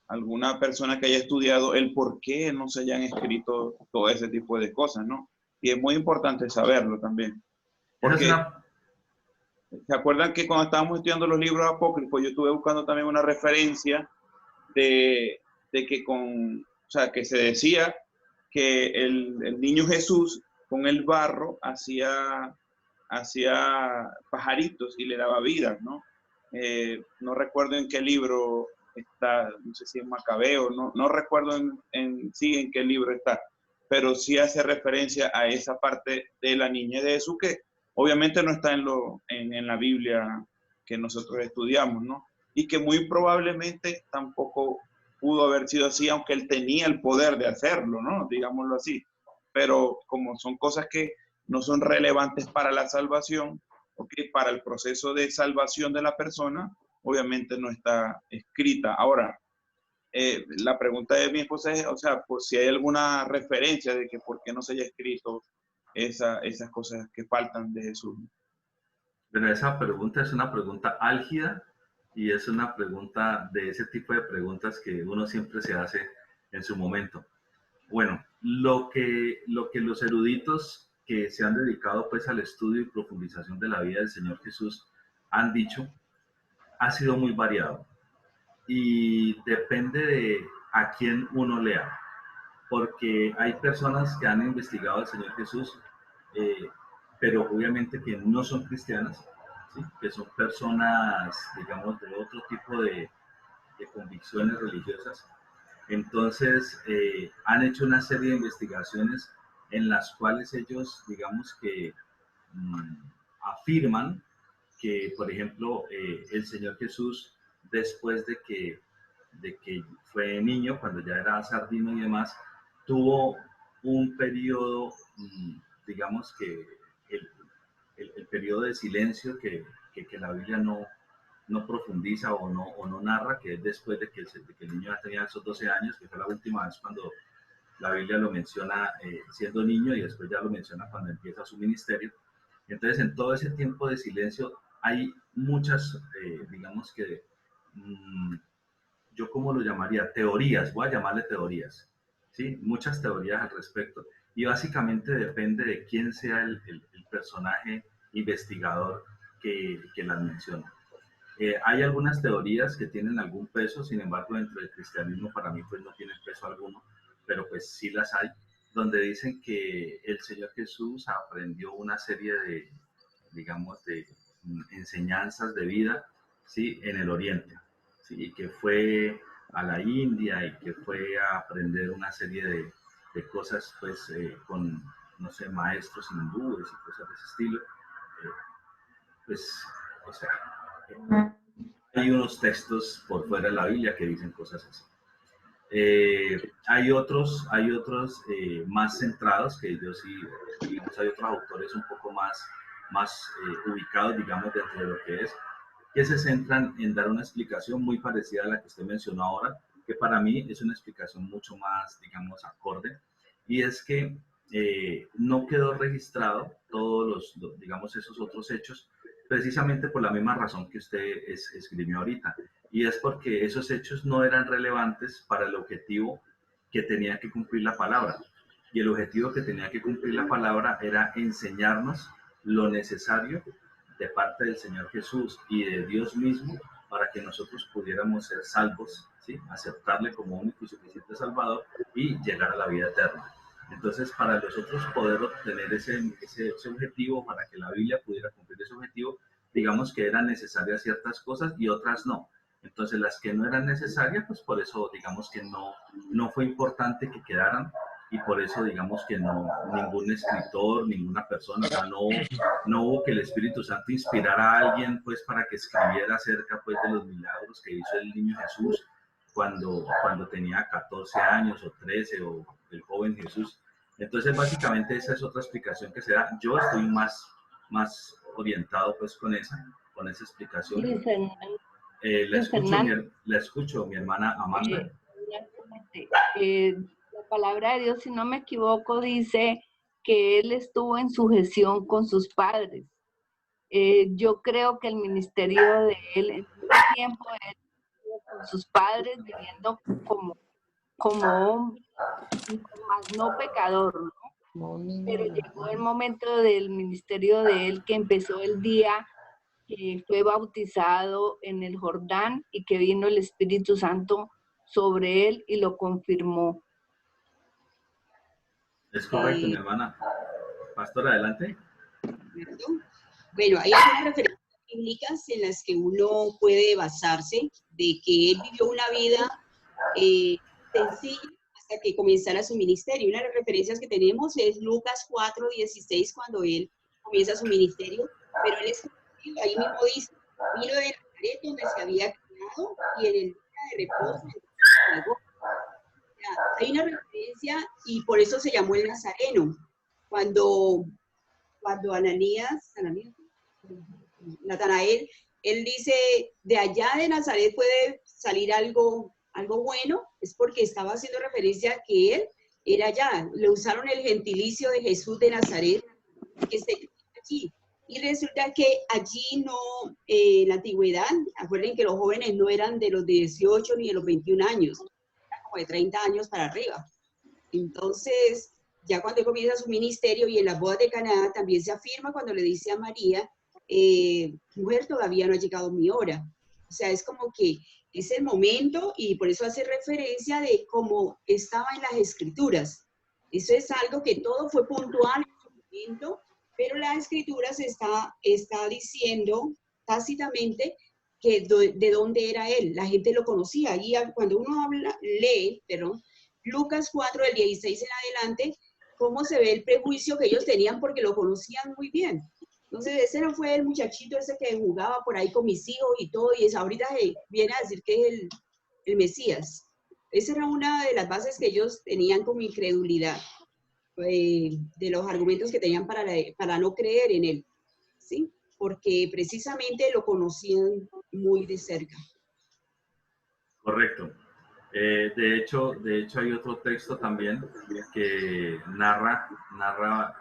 Speaker 4: alguna persona que haya estudiado el por qué no se hayan escrito todo ese tipo de cosas, ¿no? Y es muy importante saberlo también. Porque, ¿se acuerdan que cuando estábamos estudiando los libros apócrifos, yo estuve buscando también una referencia de que que se decía que el niño Jesús con el barro hacía pajaritos y le daba vida, ¿no? No recuerdo en qué libro está, no sé si en Macabeo, no recuerdo en qué libro está, pero sí hace referencia a esa parte de la niñez de Jesús que obviamente no está en la Biblia que nosotros estudiamos, ¿no? Y que muy probablemente tampoco pudo haber sido así, aunque él tenía el poder de hacerlo, ¿no? Digámoslo así. Pero como son cosas que no son relevantes para la salvación, ¿okay? Para el proceso de salvación de la persona, obviamente no está escrita. Ahora, la pregunta de mi esposa es, o sea, por si hay alguna referencia de que por qué no se haya escrito esas cosas que faltan de Jesús.
Speaker 1: Pero esa pregunta es una pregunta álgida y es una pregunta de ese tipo de preguntas que uno siempre se hace en su momento. Bueno, lo que los eruditos que se han dedicado pues al estudio y profundización de la vida del Señor Jesús han dicho ha sido muy variado y depende de a quién uno lea, porque hay personas que han investigado al Señor Jesús, pero obviamente que no son cristianas, ¿sí? Que son personas, digamos, de otro tipo de convicciones religiosas. Entonces, han hecho una serie de investigaciones en las cuales ellos, digamos que afirman que, por ejemplo, el Señor Jesús, después de que fue niño, cuando ya era sardino y demás, tuvo un periodo, digamos que el periodo de silencio que la Biblia no profundiza o no narra, que es después de que el niño ya tenía esos 12 años, que fue la última vez cuando la Biblia lo menciona siendo niño y después ya lo menciona cuando empieza su ministerio. Entonces, en todo ese tiempo de silencio hay muchas, digamos que, yo como lo llamaría, teorías, voy a llamarle teorías, ¿sí? Muchas teorías al respecto. Y básicamente depende de quién sea el personaje investigador que las menciona. Hay algunas teorías que tienen algún peso, sin embargo, dentro del cristianismo para mí pues no tienen peso alguno, pero pues sí las hay, donde dicen que el Señor Jesús aprendió una serie de, digamos, de enseñanzas de vida, ¿sí? En el Oriente, ¿sí? Y que fue a la India y que fue a aprender una serie de cosas, pues, con, no sé, maestros hindúes y cosas de ese estilo. Pues, o sea, hay unos textos por fuera de la Biblia que dicen cosas así. Hay otros más centrados, que yo sí, digamos, hay otros autores un poco más ubicados, digamos, dentro de lo que se centran en dar una explicación muy parecida a la que usted mencionó ahora, que para mí es una explicación mucho más, digamos, acorde, y es que no quedó registrado todos digamos, esos otros hechos, precisamente por la misma razón que usted escribió ahorita, y es porque esos hechos no eran relevantes para el objetivo que tenía que cumplir la palabra. Y el objetivo que tenía que cumplir la palabra era enseñarnos lo necesario de parte del Señor Jesús y de Dios mismo para que nosotros pudiéramos ser salvos, ¿sí? Aceptarle como único y suficiente Salvador y llegar a la vida eterna. Entonces, para nosotros poder obtener ese objetivo, para que la Biblia pudiera cumplir ese objetivo, digamos que eran necesarias ciertas cosas y otras no. Entonces, las que no eran necesarias, pues por eso, digamos que no fue importante que quedaran, y por eso, digamos que ningún escritor, ninguna persona, o sea, no hubo que el Espíritu Santo inspirara a alguien, pues, para que escribiera acerca, pues, de los milagros que hizo el niño Jesús cuando tenía 14 años o 13, o el joven Jesús. Entonces, básicamente, esa es otra explicación que se da. Yo estoy más orientado, pues, con esa explicación. La escucho, mi hermana Amanda.
Speaker 6: La palabra de Dios, si no me equivoco, dice que él estuvo en sujeción con sus padres. Yo creo que el ministerio de él, en ese tiempo, él estuvo con sus padres viviendo como hombre, más no pecador, ¿no? Pero llegó el momento del ministerio de él que empezó el día que fue bautizado en el Jordán y que vino el Espíritu Santo sobre él y lo confirmó.
Speaker 1: Es correcto, mi hermana. Pastor, adelante.
Speaker 5: ¿cierto? Bueno, hay algunas referencias bíblicas en las que uno puede basarse de que él vivió una vida sencilla hasta que comenzara su ministerio. Una de las referencias que tenemos es Lucas 4:16, cuando él comienza su ministerio, pero él es, ahí mismo dice, vino de Nazaret donde se había criado y en el día de reposo llegó. Hay una referencia y por eso se llamó el Nazareno. Cuando Natanael, él dice, de allá de Nazaret puede salir algo bueno, es porque estaba haciendo referencia a que él era allá. Le usaron el gentilicio de Jesús de Nazaret, que se crió allí. Y resulta que allí no, en la antigüedad, acuerden que los jóvenes no eran de los 18 ni de los 21 años, eran como de 30 años para arriba. Entonces, ya cuando comienza su ministerio y en las bodas de Caná también se afirma cuando le dice a María, mujer, todavía no ha llegado mi hora. O sea, es como que es el momento y por eso hace referencia de cómo estaba en las escrituras. Eso es algo que todo fue puntual en su momento, pero la escritura se está diciendo tácitamente que de dónde era él. La gente lo conocía. Y cuando uno lee, Lucas 4, del 16 en adelante, cómo se ve el prejuicio que ellos tenían porque lo conocían muy bien. Entonces, ese no fue el muchachito ese que jugaba por ahí con mis hijos y todo, y ahorita viene a decir que es el Mesías. Esa era una de las bases que ellos tenían como incredulidad, de los argumentos que tenían para no creer en él, ¿sí? Porque precisamente lo conocían muy de cerca.
Speaker 1: Correcto. De hecho hay otro texto también que narra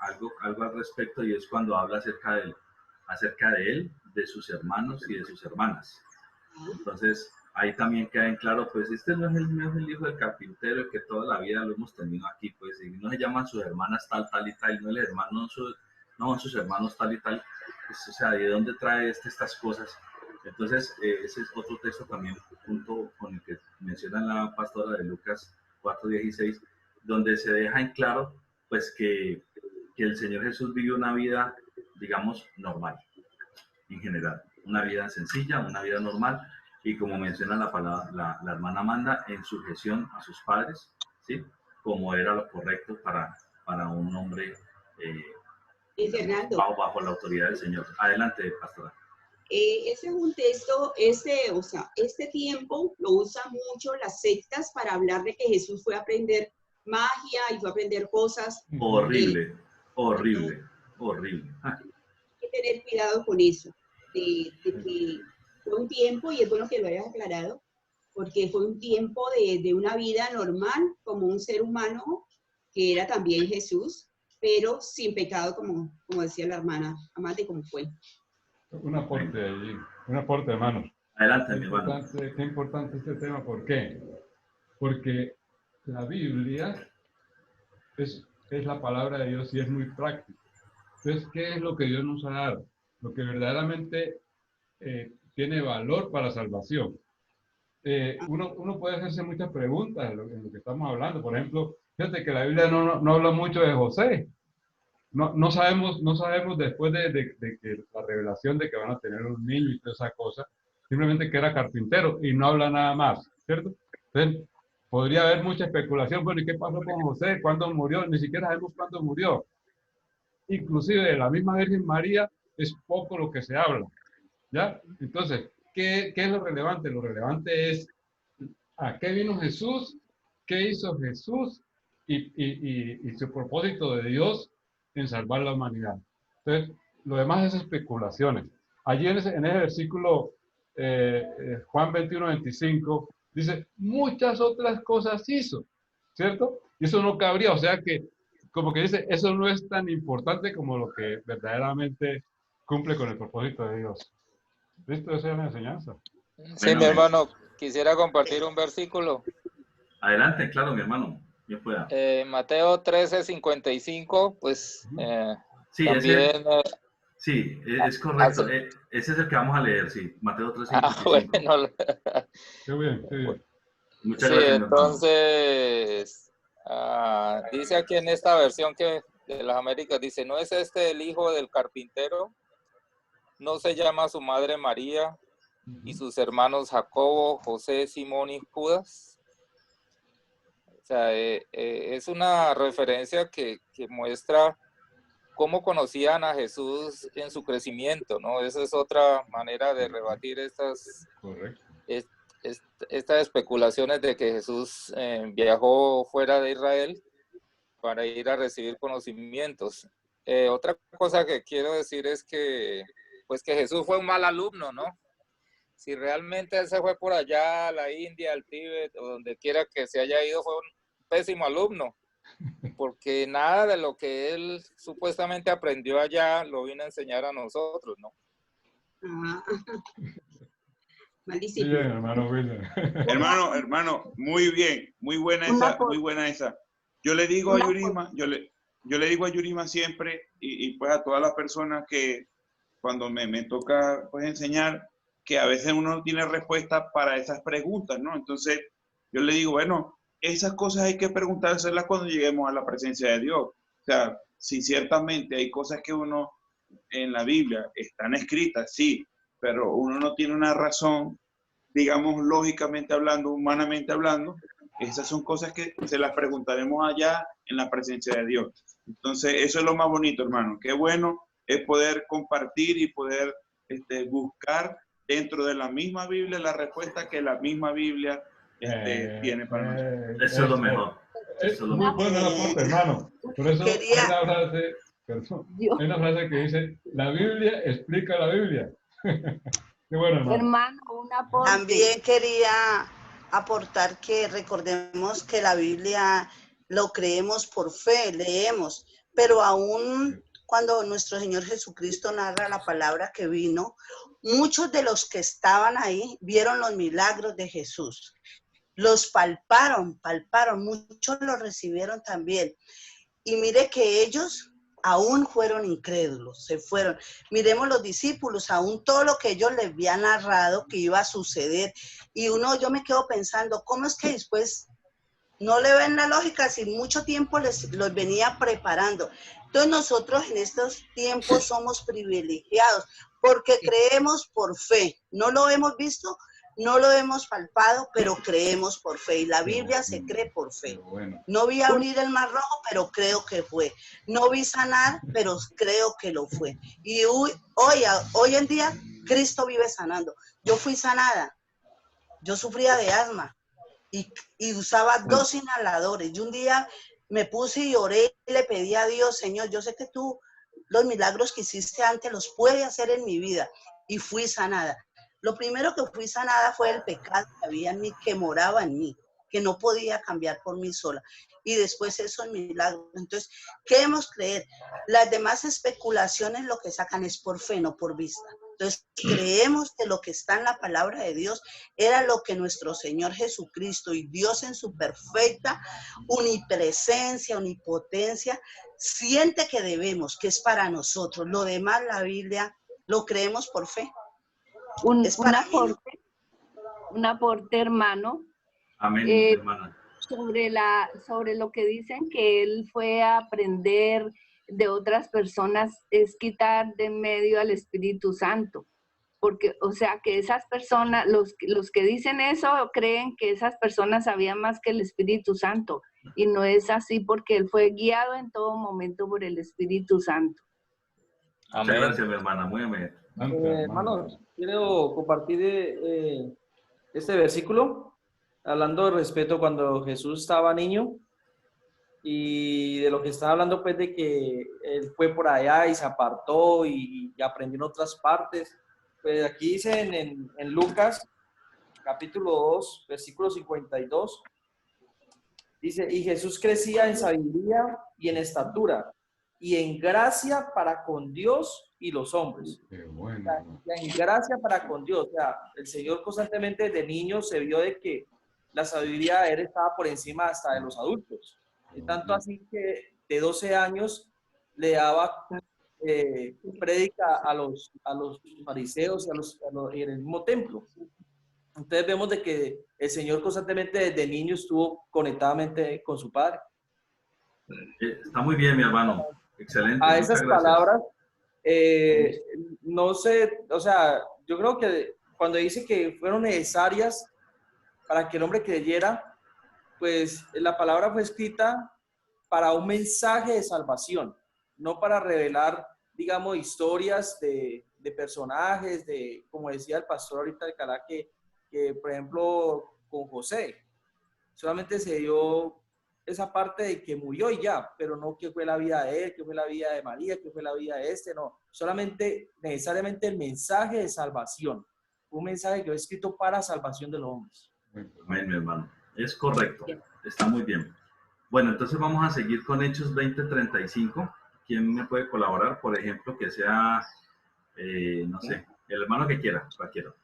Speaker 1: algo al respecto, y es cuando habla acerca de él, de sus hermanos y de sus hermanas. Entonces, ahí también queda en claro, pues este no es el hijo del carpintero, el que toda la vida lo hemos tenido aquí, pues, y no se llaman sus hermanas tal y tal, no el hermano, no sus hermanos tal y tal, pues, o sea, ¿de dónde trae estas cosas? Entonces, ese es otro texto también, junto con el que menciona la pastora de Lucas 4:16, donde se deja en claro, pues, que el Señor Jesús vivió una vida, digamos, normal, en general, una vida sencilla, una vida normal, y como menciona la hermana Amanda, en sujeción a sus padres, ¿sí? Como era lo correcto para un hombre bajo la autoridad del Señor. Adelante, pastora.
Speaker 5: Ese es un texto, este tiempo lo usan mucho las sectas para hablar de que Jesús fue a aprender magia y fue a aprender cosas.
Speaker 1: Horrible.
Speaker 5: Hay que tener cuidado con eso, de que fue un tiempo, y es bueno que lo hayas aclarado, porque fue un tiempo de una vida normal, como un ser humano, que era también Jesús, pero sin pecado, como decía la hermana Amate, como fue.
Speaker 2: Un aporte allí, hermanos.
Speaker 1: Adelante, mi hermano.
Speaker 2: Qué importante este tema. ¿Por qué? Porque la Biblia es la palabra de Dios y es muy práctica. Entonces, ¿qué es lo que Dios nos ha dado? Lo que verdaderamente tiene valor para salvación. Uno puede hacerse muchas preguntas en lo que estamos hablando. Por ejemplo, fíjate que la Biblia no habla mucho de José. No sabemos después de que la revelación de que van a tener un niño y toda esa cosa, simplemente que era carpintero y no habla nada más, ¿cierto? Entonces, podría haber mucha especulación. Bueno, ¿y qué pasó con José? ¿Cuándo murió? Ni siquiera sabemos cuándo murió. Inclusive de la misma Virgen María es poco lo que se habla, ¿ya? Entonces, ¿qué es lo relevante? Lo relevante es ¿a qué vino Jesús? ¿Qué hizo Jesús? Y su propósito de Dios en salvar la humanidad. Entonces, lo demás es especulaciones. Allí en ese versículo, Juan 21:25, dice, muchas otras cosas hizo, ¿cierto? Y eso no cabría, o sea que, como que dice, eso no es tan importante como lo que verdaderamente cumple con el propósito de Dios. ¿Listo? Esa es la enseñanza.
Speaker 8: Sí, bueno, mi hermano, quisiera compartir un versículo.
Speaker 1: Adelante, claro, mi hermano.
Speaker 8: Mateo 13:55, pues
Speaker 1: sí,
Speaker 8: también...
Speaker 1: es correcto. Ese es el que vamos a leer, sí. Mateo 13:55.
Speaker 8: Bueno.
Speaker 2: Qué bien.
Speaker 8: Muchas gracias. Entonces, dice aquí en esta versión que de las Américas dice, ¿no es este el hijo del carpintero? ¿No se llama su madre María y sus hermanos Jacobo, José, Simón y Judas? O sea, es una referencia que muestra cómo conocían a Jesús en su crecimiento, ¿no? Esa es otra manera de rebatir estas especulaciones de que Jesús viajó fuera de Israel para ir a recibir conocimientos. Otra cosa que quiero decir es que, pues que Jesús fue un mal alumno, ¿no? Si realmente él se fue por allá a la India, al Tíbet, o donde quiera que se haya ido, fue un pésimo alumno, porque nada de lo que él supuestamente aprendió allá lo vino a enseñar a nosotros, ¿no?
Speaker 2: Malísimo. Bien, hermano William.
Speaker 4: Hermano, muy bien, muy buena esa. Yo le digo a Yurima, yo le digo a Yurima siempre, y pues a todas las personas que cuando me toca pues enseñar, que a veces uno no tiene respuesta para esas preguntas, ¿no? Entonces, yo le digo, bueno, esas cosas hay que preguntárselas cuando lleguemos a la presencia de Dios. O sea, si ciertamente hay cosas que uno en la Biblia están escritas, sí, pero uno no tiene una razón, digamos, lógicamente hablando, humanamente hablando, esas son cosas que se las preguntaremos allá en la presencia de Dios. Entonces, eso es lo más bonito, hermano. Qué bueno es poder compartir y poder buscar dentro de la misma Biblia la respuesta que la misma Biblia tiene para nosotros.
Speaker 1: Eso es lo mejor. Eso es lo
Speaker 2: Muy
Speaker 1: mejor.
Speaker 2: bueno el aporte, hermano. Por eso hay una frase que dice, la Biblia explica la Biblia. Qué bueno,
Speaker 6: hermano. Un aporte.
Speaker 9: También quería aportar que recordemos que la Biblia lo creemos por fe, leemos, pero aún cuando nuestro Señor Jesucristo narra la palabra que vino, muchos de los que estaban ahí vieron los milagros de Jesús. Los palparon, muchos los recibieron también. Y mire que ellos aún fueron incrédulos, se fueron. Miremos los discípulos, aún todo lo que ellos les habían narrado que iba a suceder. Y yo me quedo pensando, ¿cómo es que después no le ven la lógica si mucho tiempo los venía preparando? Entonces nosotros en estos tiempos somos privilegiados porque creemos por fe. No lo hemos visto, no lo hemos palpado, pero creemos por fe. Y la Biblia se cree por fe. No vi abrir el mar rojo, pero creo que fue. No vi sanar, pero creo que lo fue. Y hoy en día, Cristo vive sanando. Yo fui sanada. Yo sufría de asma y usaba 2 inhaladores. Y un día me puse y oré y le pedí a Dios, Señor, yo sé que tú los milagros que hiciste antes los puedes hacer en mi vida. Y fui sanada. Lo primero que fui sanada fue el pecado que había en mí, que moraba en mí, que no podía cambiar por mí sola. Y después esos milagros. Entonces, ¿qué debemos creer? Las demás especulaciones lo que sacan es por fe, no por vista. Entonces, creemos que lo que está en la palabra de Dios era lo que nuestro Señor Jesucristo y Dios en su perfecta omnipresencia, omnipotencia, siente que debemos, que es para nosotros. Lo demás, la Biblia, lo creemos por fe.
Speaker 6: Un aporte, hermano.
Speaker 1: Amén, hermana.
Speaker 6: Sobre lo que dicen que él fue a aprender de otras personas, es quitar de en medio al Espíritu Santo. Porque, o sea, que esas personas, los que dicen eso, creen que esas personas sabían más que el Espíritu Santo. Y no es así, porque él fue guiado en todo momento por el Espíritu Santo.
Speaker 1: Muchas gracias, mi hermana. Muy amén.
Speaker 11: Hermanos, quiero compartir este versículo, hablando de respeto cuando Jesús estaba niño, y de lo que está hablando, pues, de que él fue por allá y se apartó y aprendió en otras partes. Pues aquí dice en Lucas, capítulo 2, versículo 52, dice, y Jesús crecía en sabiduría y en estatura, y en gracia para con Dios y los hombres.
Speaker 2: Qué bueno.
Speaker 11: O sea, en gracia para con Dios. O sea, el Señor constantemente desde niño se vio de que la sabiduría de él estaba por encima hasta de los adultos. Y tanto así que de 12 años le daba prédica a los fariseos y en el mismo templo. Entonces vemos de que el Señor constantemente desde niño estuvo conectadamente con su Padre.
Speaker 1: Está muy bien, mi hermano. Excelente.
Speaker 11: A
Speaker 1: Muchas
Speaker 11: esas
Speaker 1: gracias.
Speaker 11: palabras, no sé, o sea, yo creo que cuando dice que fueron necesarias para que el hombre creyera, pues la palabra fue escrita para un mensaje de salvación, no para revelar, digamos, historias de personajes, como decía el pastor ahorita de Calá, que, por ejemplo, con José, solamente se dio esa parte de que murió y ya, pero no que fue la vida de él, que fue la vida de María, que fue la vida de no, solamente necesariamente el mensaje de salvación, un mensaje que fue escrito para salvación de los hombres.
Speaker 1: Amén, mi hermano. Es correcto, está muy bien. Bueno, entonces vamos a seguir con Hechos 20:35. ¿Quién me puede colaborar? Por ejemplo, que sea, no sé, el hermano que quiera, cualquiera.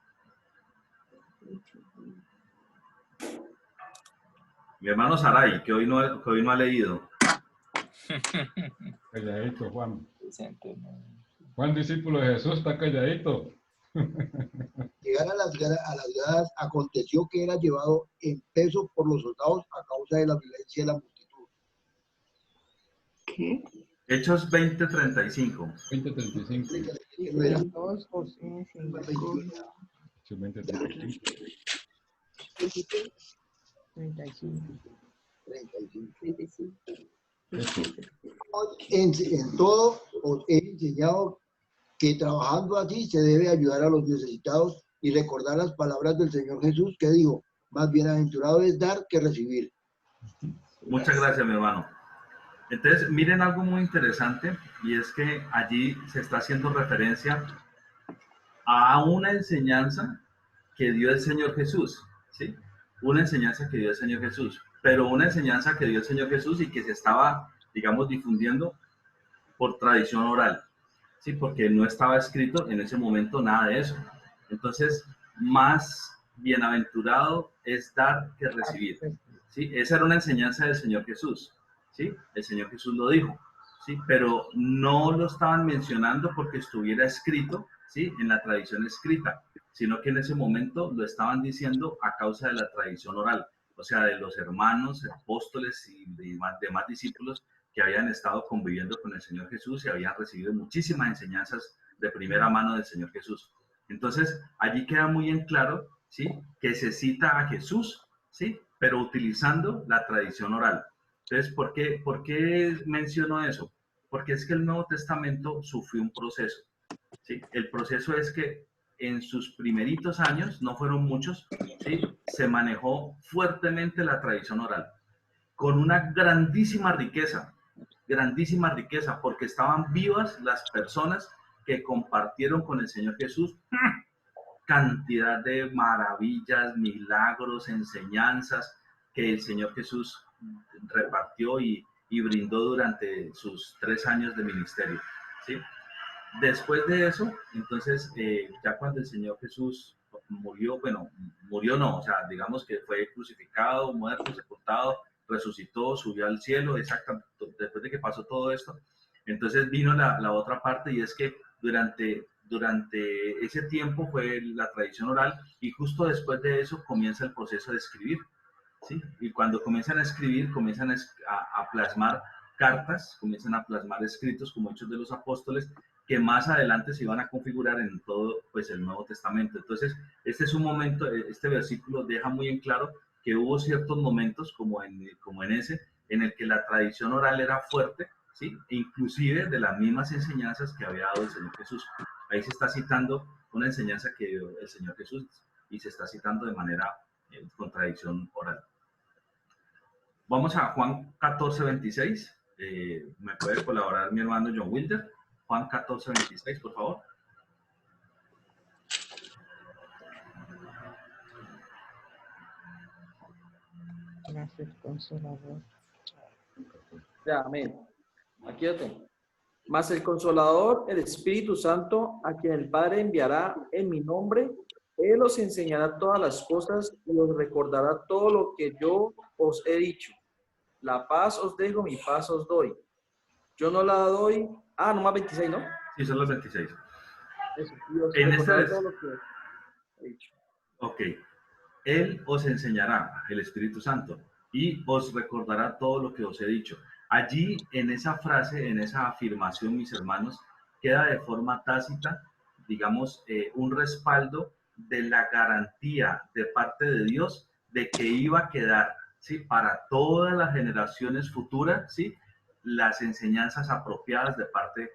Speaker 1: Mi hermano Saray, que hoy no ha leído.
Speaker 2: Calladito, Juan. Juan, discípulo de Jesús, está calladito.
Speaker 7: Llegar a las gradas, aconteció que era llevado en peso por los soldados a causa de la violencia de la multitud.
Speaker 6: ¿Qué?
Speaker 1: Hechos 20:35.
Speaker 2: 20:35.
Speaker 10: 2 o 5.
Speaker 2: 20:35.
Speaker 10: 35.
Speaker 7: En todo os he enseñado que trabajando así se debe ayudar a los necesitados y recordar las palabras del Señor Jesús que dijo, más bienaventurado es dar que recibir.
Speaker 1: Muchas gracias, mi hermano. Entonces, miren algo muy interesante, y es que allí se está haciendo referencia a una enseñanza que dio el Señor Jesús, ¿sí? Una enseñanza que dio el Señor Jesús, pero una enseñanza que dio el Señor Jesús y que se estaba, digamos, difundiendo por tradición oral, ¿sí? Porque no estaba escrito en ese momento nada de eso. Entonces, más bienaventurado es dar que recibir, ¿sí? Esa era una enseñanza del Señor Jesús, ¿sí? El Señor Jesús lo dijo, ¿sí? Pero no lo estaban mencionando porque estuviera escrito, ¿sí? En la tradición escrita, sino que en ese momento lo estaban diciendo a causa de la tradición oral, o sea, de los hermanos, apóstoles y demás discípulos que habían estado conviviendo con el Señor Jesús y habían recibido muchísimas enseñanzas de primera mano del Señor Jesús. Entonces, allí queda muy en claro, ¿sí? Que se cita a Jesús, ¿sí? Pero utilizando la tradición oral. Entonces, ¿por qué menciono eso? Porque es que el Nuevo Testamento sufrió un proceso, ¿sí? El proceso es que en sus primeritos años, no fueron muchos, ¿sí? Se manejó fuertemente la tradición oral, con una grandísima riqueza, porque estaban vivas las personas que compartieron con el Señor Jesús cantidad de maravillas, milagros, enseñanzas que el Señor Jesús repartió y brindó durante sus 3 años de ministerio, ¿sí? Después de eso, entonces, ya cuando el Señor Jesús murió, bueno, murió no, o sea, digamos que fue crucificado, muerto, sepultado, resucitó, subió al cielo, exactamente, después de que pasó todo esto, entonces vino la otra parte, y es que durante ese tiempo fue la tradición oral, y justo después de eso comienza el proceso de escribir, ¿sí? Y cuando comienzan a escribir, comienzan a plasmar cartas, comienzan a plasmar escritos como Hechos de los Apóstoles, que más adelante se iban a configurar en todo, pues, el Nuevo Testamento. Entonces, este es un momento, este versículo deja muy en claro que hubo ciertos momentos, como en ese, en el que la tradición oral era fuerte, ¿sí? Inclusive de las mismas enseñanzas que había dado el Señor Jesús. Ahí se está citando una enseñanza que dio el Señor Jesús y se está citando de manera con tradición oral. Vamos a Juan 14:26. ¿Me puede colaborar mi hermano John Wilder? Juan 14:26, por favor.
Speaker 10: Gracias, Consolador.
Speaker 11: Ya, amén. Aquí lo tengo. Mas el Consolador, el Espíritu Santo, a quien el Padre enviará en mi nombre, Él os enseñará todas las cosas y os recordará todo lo que yo os he dicho. La paz os dejo, mi paz os doy. Yo no la doy. Ah, nomás 26, ¿no?
Speaker 1: Sí, son los 26.
Speaker 11: Eso. Y os
Speaker 1: En
Speaker 11: recordaré
Speaker 1: este
Speaker 11: todo lo que he dicho.
Speaker 1: Ok. Él os enseñará, el Espíritu Santo, y os recordará todo lo que os he dicho. Allí, en esa frase, en esa afirmación, mis hermanos, queda de forma tácita, digamos, un respaldo de la garantía de parte de Dios de que iba a quedar, ¿sí?, para todas las generaciones futuras, ¿sí?, las enseñanzas apropiadas de parte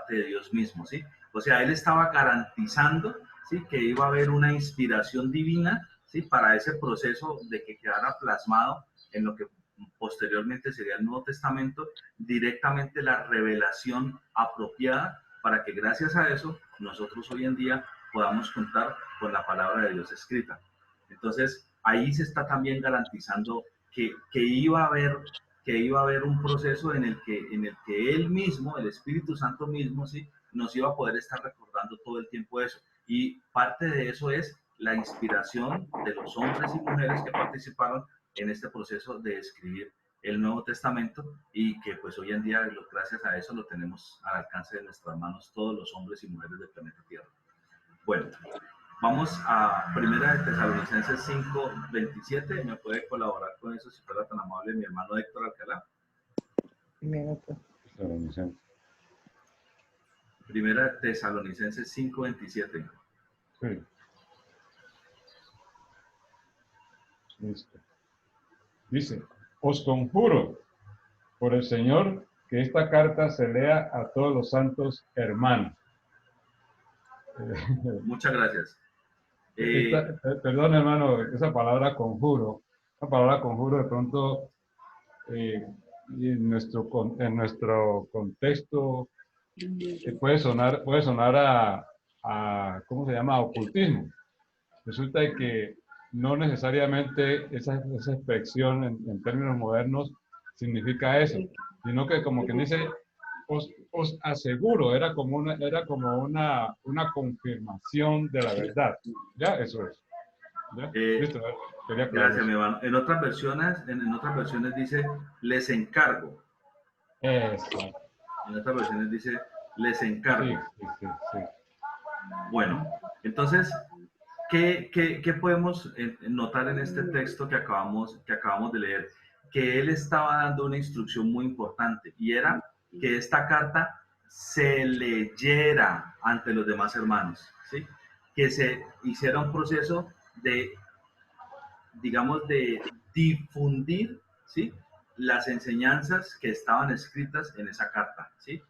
Speaker 1: de Dios mismo, ¿sí? O sea, él estaba garantizando, ¿sí?, que iba a haber una inspiración divina, ¿sí?, para ese proceso de que quedara plasmado en lo que posteriormente sería el Nuevo Testamento, directamente la revelación apropiada para que gracias a eso nosotros hoy en día podamos contar con la palabra de Dios escrita. Entonces, ahí se está también garantizando que iba a haber un proceso en el que Él mismo, el Espíritu Santo mismo, ¿sí?, nos iba a poder estar recordando todo el tiempo eso. Y parte de eso es la inspiración de los hombres y mujeres que participaron en este proceso de escribir el Nuevo Testamento, y que pues hoy en día, gracias a eso, lo tenemos al alcance de nuestras manos todos los hombres y mujeres del planeta Tierra. Bueno, vamos a Primera de Tesalonicenses 5:27. ¿Me puede colaborar con eso, si fuera tan amable, mi hermano Héctor Alcalá? Primera de Tesalonicenses 5:27.
Speaker 2: Sí. Listo. Dice, os conjuro por el Señor que esta carta se lea a todos los santos hermanos.
Speaker 1: Muchas gracias.
Speaker 2: Perdón, hermano, esa palabra conjuro de pronto en nuestro contexto puede sonar a ¿cómo se llama?, ocultismo. Resulta que no necesariamente esa expresión en términos modernos significa eso, sino que, como quien dice, os aseguro, era como una confirmación de la verdad. ¿Ya? Eso es. ¿Ya? Listo,
Speaker 1: Gracias, mi hermano. En otras versiones dice, les encargo.
Speaker 2: Exacto.
Speaker 1: En otras versiones dice, les encargo.
Speaker 2: Sí.
Speaker 1: Bueno, entonces, ¿qué podemos notar en este texto que acabamos de leer? Que él estaba dando una instrucción muy importante, y era que esta carta se leyera ante los demás hermanos, ¿sí? Que se hiciera un proceso de, digamos, de difundir, ¿sí?, las enseñanzas que estaban escritas en esa carta, ¿sí?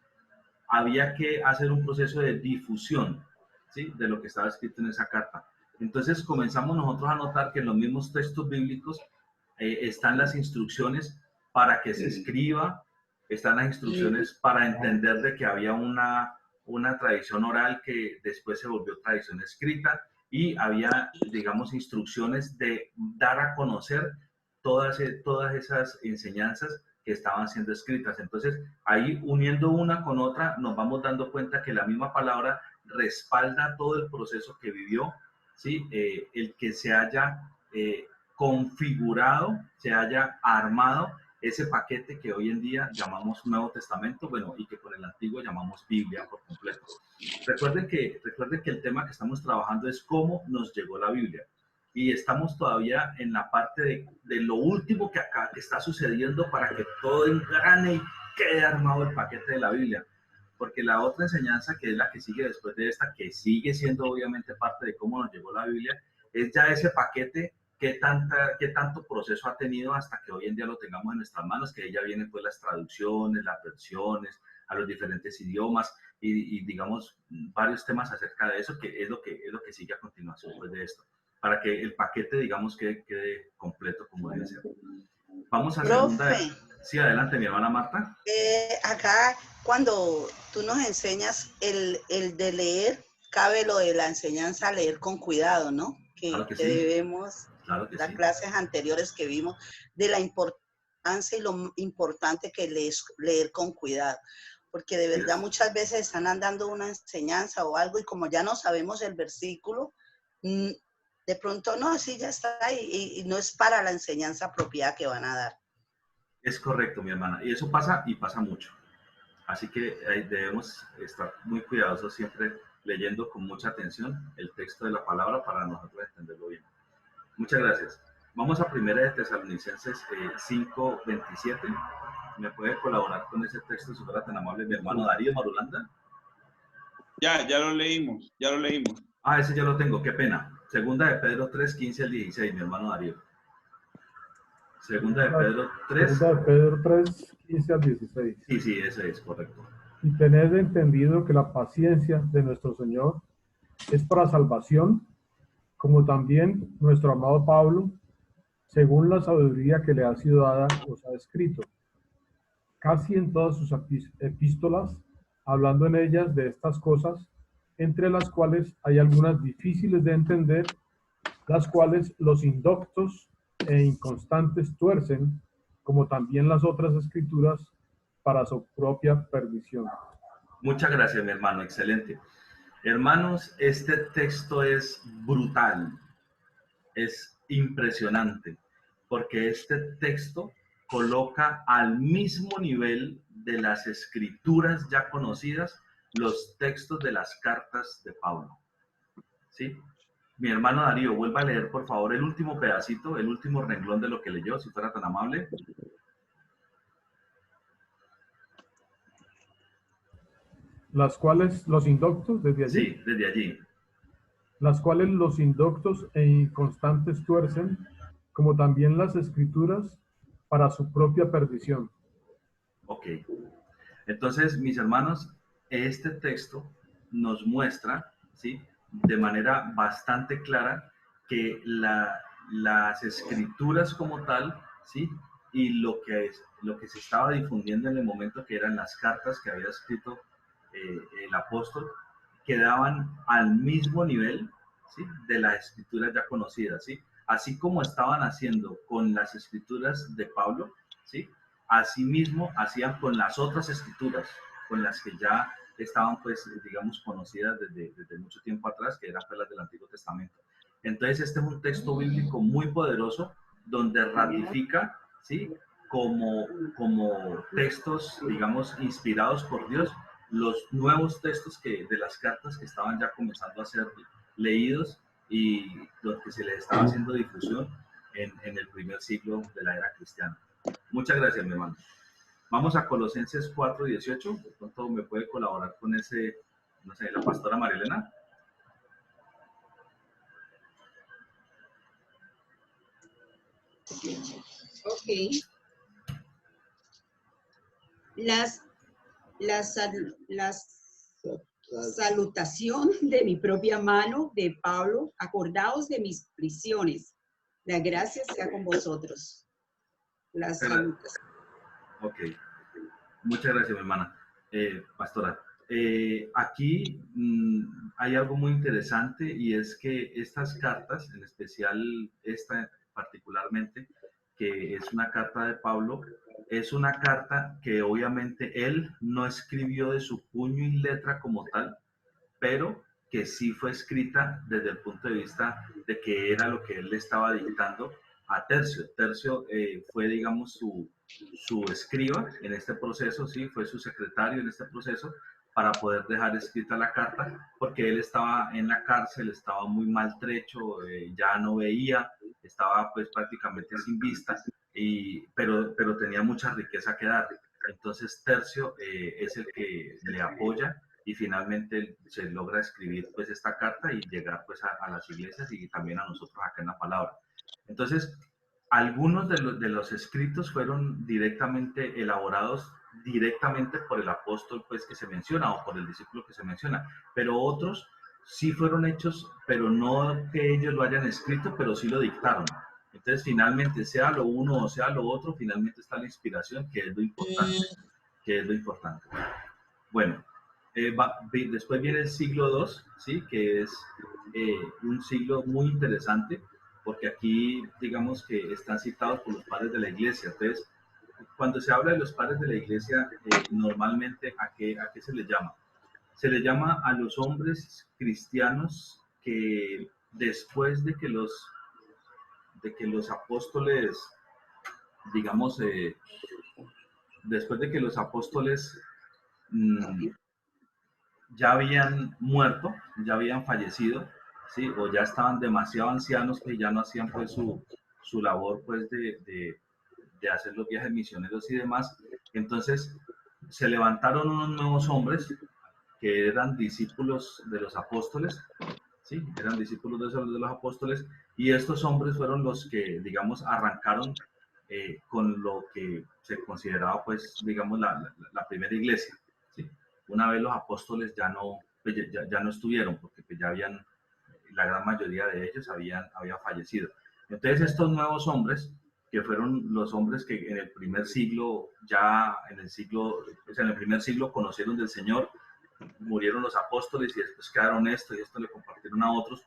Speaker 1: Había que hacer un proceso de difusión, ¿sí?, de lo que estaba escrito en esa carta. Entonces comenzamos nosotros a notar que en los mismos textos bíblicos están las instrucciones para que se escriba, están las instrucciones para entender de que había una tradición oral que después se volvió tradición escrita, y había, digamos, instrucciones de dar a conocer todas esas enseñanzas que estaban siendo escritas. Entonces, ahí, uniendo una con otra, nos vamos dando cuenta que la misma palabra respalda todo el proceso que vivió, ¿sí? El que se haya configurado, se haya armado ese paquete que hoy en día llamamos Nuevo Testamento, bueno, y que por el antiguo llamamos Biblia por completo. Recuerden que el tema que estamos trabajando es cómo nos llegó la Biblia. Y estamos todavía en la parte de lo último que acá está sucediendo para que todo engrane y quede armado el paquete de la Biblia. Porque la otra enseñanza, que es la que sigue después de esta, que sigue siendo obviamente parte de cómo nos llegó la Biblia, es ya ese paquete qué tanto proceso ha tenido hasta que hoy en día lo tengamos en nuestras manos, que ya vienen pues las traducciones, las versiones a los diferentes idiomas, y digamos varios temas acerca de eso, que es lo que sigue a continuación pues, de esto, para que el paquete, digamos, quede completo como debe ser. Vamos a segunda. Sí, adelante, mi hermana Marta.
Speaker 9: Acá, cuando tú nos enseñas el de leer, cabe lo de la enseñanza a leer con cuidado, ¿no?
Speaker 1: Claro que sí.
Speaker 9: Debemos,
Speaker 1: claro que
Speaker 9: las
Speaker 1: sí.
Speaker 9: clases anteriores que vimos, de la importancia y lo importante que es leer con cuidado. Porque de verdad muchas veces están dando una enseñanza o algo, y como ya no sabemos el versículo, de pronto no, sí, ya está ahí, y no es para la enseñanza apropiada que van a dar.
Speaker 1: Es correcto, mi hermana, y eso pasa, y pasa mucho. Así que debemos estar muy cuidadosos siempre, leyendo con mucha atención el texto de la palabra para nosotros entenderlo bien. Muchas gracias. Vamos a Primera de Tesalonicenses 5:27. ¿Me puede colaborar con ese texto si fuera tan amable mi hermano Darío Marulanda?
Speaker 4: Ya lo leímos, ya lo leímos.
Speaker 1: Ah, ese ya lo tengo, qué pena. Segunda de Pedro 3, 15 al 16, mi hermano Darío. Segunda de Pedro 3.
Speaker 12: Segunda de Pedro 3, 15 al 16.
Speaker 1: Sí, sí, ese es correcto.
Speaker 12: Y tened entendido que la paciencia de nuestro Señor es para salvación, como también nuestro amado Pablo, según la sabiduría que le ha sido dada, os ha escrito. Casi en todas sus epístolas, hablando en ellas de estas cosas, entre las cuales hay algunas difíciles de entender, las cuales los indoctos e inconstantes tuercen, como también las otras escrituras, para su propia perdición.
Speaker 1: Muchas gracias, mi hermano, excelente. Hermanos, este texto es brutal, es impresionante, porque este texto coloca al mismo nivel de las escrituras ya conocidas los textos de las cartas de Pablo. ¿Sí? Mi hermano Darío, vuelva a leer, por favor, el último pedacito, el último renglón de lo que leyó, si fuera tan amable.
Speaker 12: Las cuales los indoctos, desde allí.
Speaker 1: Sí, desde allí.
Speaker 12: Las cuales los indoctos e inconstantes tuercen, como también las escrituras, para su propia perdición.
Speaker 1: Ok. Entonces, mis hermanos, este texto nos muestra, ¿sí?, de manera bastante clara que las escrituras como tal, ¿sí?, y lo que se estaba difundiendo en el momento, que eran las cartas que había escrito el apóstol, quedaban al mismo nivel, ¿sí?, de las escrituras ya conocidas, ¿sí? Así como estaban haciendo con las escrituras de Pablo, ¿sí?, asimismo hacían con las otras escrituras, con las que ya estaban, pues, digamos, conocidas desde mucho tiempo atrás, que eran pues, las del Antiguo Testamento. Entonces, este es un texto bíblico muy poderoso, donde ratifica, ¿sí?, como textos, digamos, inspirados por Dios, los nuevos textos de las cartas que estaban ya comenzando a ser leídos y los que se les estaba haciendo difusión en el primer siglo de la era cristiana. Muchas gracias, mi hermano. Vamos a Colosenses 4:18. De pronto me puede colaborar con ese, no sé, la pastora Marilena.
Speaker 5: Ok. La salutación de mi propia mano de Pablo, acordaos de mis prisiones. La gracia sea con vosotros. La salutación.
Speaker 1: Ok. Muchas gracias, mi hermana. Pastora. Aquí hay algo muy interesante y es que estas cartas, en especial esta particularmente, que es una carta de Pablo, es una carta que obviamente él no escribió de su puño y letra como tal, pero que sí fue escrita desde el punto de vista de que era lo que él le estaba dictando a Tercio. Tercio fue, digamos, su escriba en este proceso, sí, fue su secretario en este proceso para poder dejar escrita la carta, porque él estaba en la cárcel, estaba muy maltrecho, ya no veía, estaba pues prácticamente sin vista, pero tenía mucha riqueza que dar. Entonces Tercio es el que le apoya y finalmente se logra escribir pues esta carta y llegar pues a las iglesias y también a nosotros acá en la palabra. Entonces, algunos de los escritos fueron directamente elaborados directamente por el apóstol pues que se menciona o por el discípulo que se menciona, pero otros sí fueron hechos, pero no que ellos lo hayan escrito, pero sí lo dictaron. Entonces, finalmente, sea lo uno o sea lo otro, finalmente está la inspiración, que es lo importante, Bueno, después viene el siglo II, ¿sí?, que es un siglo muy interesante, porque aquí, digamos que están citados por los padres de la iglesia. Entonces, cuando se habla de los padres de la iglesia, normalmente, ¿a qué se les llama? Se les llama a los hombres cristianos que después de que los apóstoles, digamos, después de que los apóstoles ya habían muerto, ya habían fallecido, ¿sí?, o ya estaban demasiado ancianos que ya no hacían pues su labor pues de de hacer los viajes misioneros y demás. Entonces se levantaron unos nuevos hombres que eran discípulos de los apóstoles, ¿sí? Eran discípulos de los apóstoles, y estos hombres fueron los que, digamos, arrancaron con lo que se consideraba, pues, digamos, la primera iglesia, ¿sí? Una vez los apóstoles ya no, pues, ya no estuvieron, porque pues, ya habían, la gran mayoría de ellos habían fallecido. Entonces estos nuevos hombres, que fueron los hombres que en el primer siglo, pues, en el primer siglo conocieron del Señor, murieron los apóstoles y después quedaron esto y esto le compartieron a otros.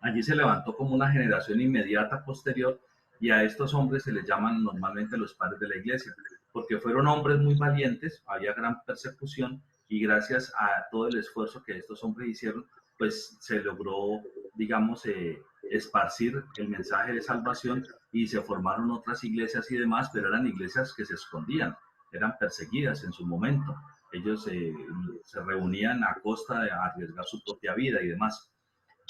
Speaker 1: Allí se levantó como una generación inmediata posterior, y a estos hombres se les llaman normalmente los padres de la iglesia, porque fueron hombres muy valientes, había gran persecución, y gracias a todo el esfuerzo que estos hombres hicieron, pues se logró, digamos, esparcir el mensaje de salvación, y se formaron otras iglesias y demás, pero eran iglesias que se escondían, eran perseguidas en su momento. Ellos se reunían a costa de arriesgar su propia vida y demás.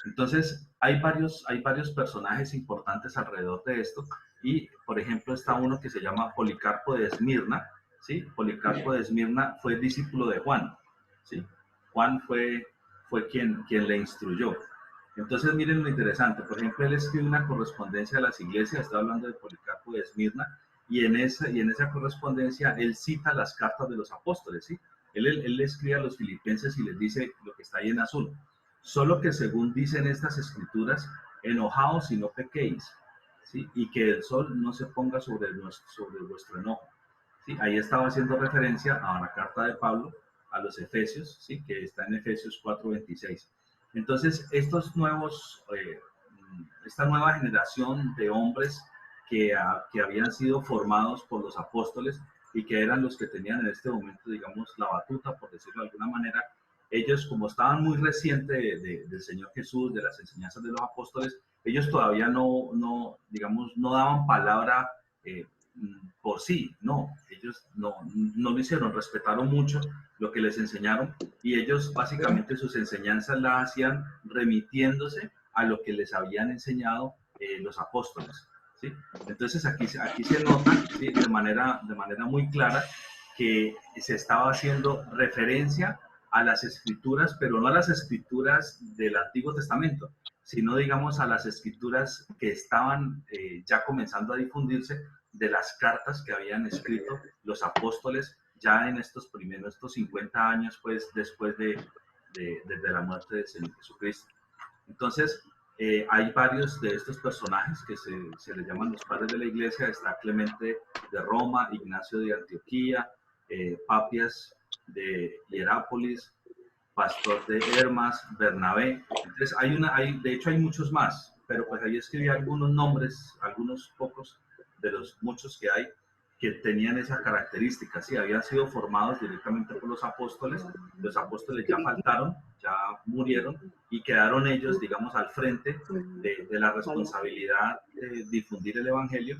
Speaker 1: Entonces, hay varios personajes importantes alrededor de esto, y por ejemplo está uno que se llama Policarpo de Esmirna, ¿sí? Policarpo de Esmirna fue discípulo de Juan, ¿sí? Juan fue quien le instruyó. Entonces, miren lo interesante, por ejemplo, él escribe una correspondencia a las iglesias, está hablando de Policarpo de Esmirna, y en esa correspondencia él cita las cartas de los apóstoles, ¿sí? Él le escribe a los filipenses y les dice lo que está ahí en azul: solo que según dicen estas escrituras, enojaos y no pequéis, ¿sí? Y que el sol no se ponga sobre vuestro enojo, ¿sí? Ahí estaba haciendo referencia a la carta de Pablo a los Efesios, ¿sí? Que está en Efesios 4:26. Entonces, esta nueva generación de hombres que habían sido formados por los apóstoles y que eran los que tenían en este momento, digamos, la batuta, por decirlo de alguna manera, ellos, como estaban muy recientes del Señor Jesús, de las enseñanzas de los apóstoles, ellos todavía no daban palabra por sí, no, ellos no lo hicieron, respetaron mucho lo que les enseñaron, y ellos básicamente sus enseñanzas las hacían remitiéndose a lo que les habían enseñado los apóstoles, ¿sí? Entonces aquí se nota, ¿sí? de manera muy clara que se estaba haciendo referencia a las escrituras, pero no a las escrituras del Antiguo Testamento, sino, digamos, a las escrituras que estaban ya comenzando a difundirse, de las cartas que habían escrito los apóstoles ya en estos 50 años, pues, después de la muerte del Señor Jesucristo. Entonces, hay varios de estos personajes que se les llaman los padres de la iglesia. Está Clemente de Roma, Ignacio de Antioquía, Papias de Hierápolis, Pastor de Hermas, Bernabé. Entonces, de hecho hay muchos más, pero pues ahí escribí algunos nombres, algunos pocos de los muchos que hay, que tenían esa característica, sí, habían sido formados directamente por los apóstoles ya faltaron, ya murieron, y quedaron ellos, digamos, al frente de la responsabilidad de difundir el evangelio,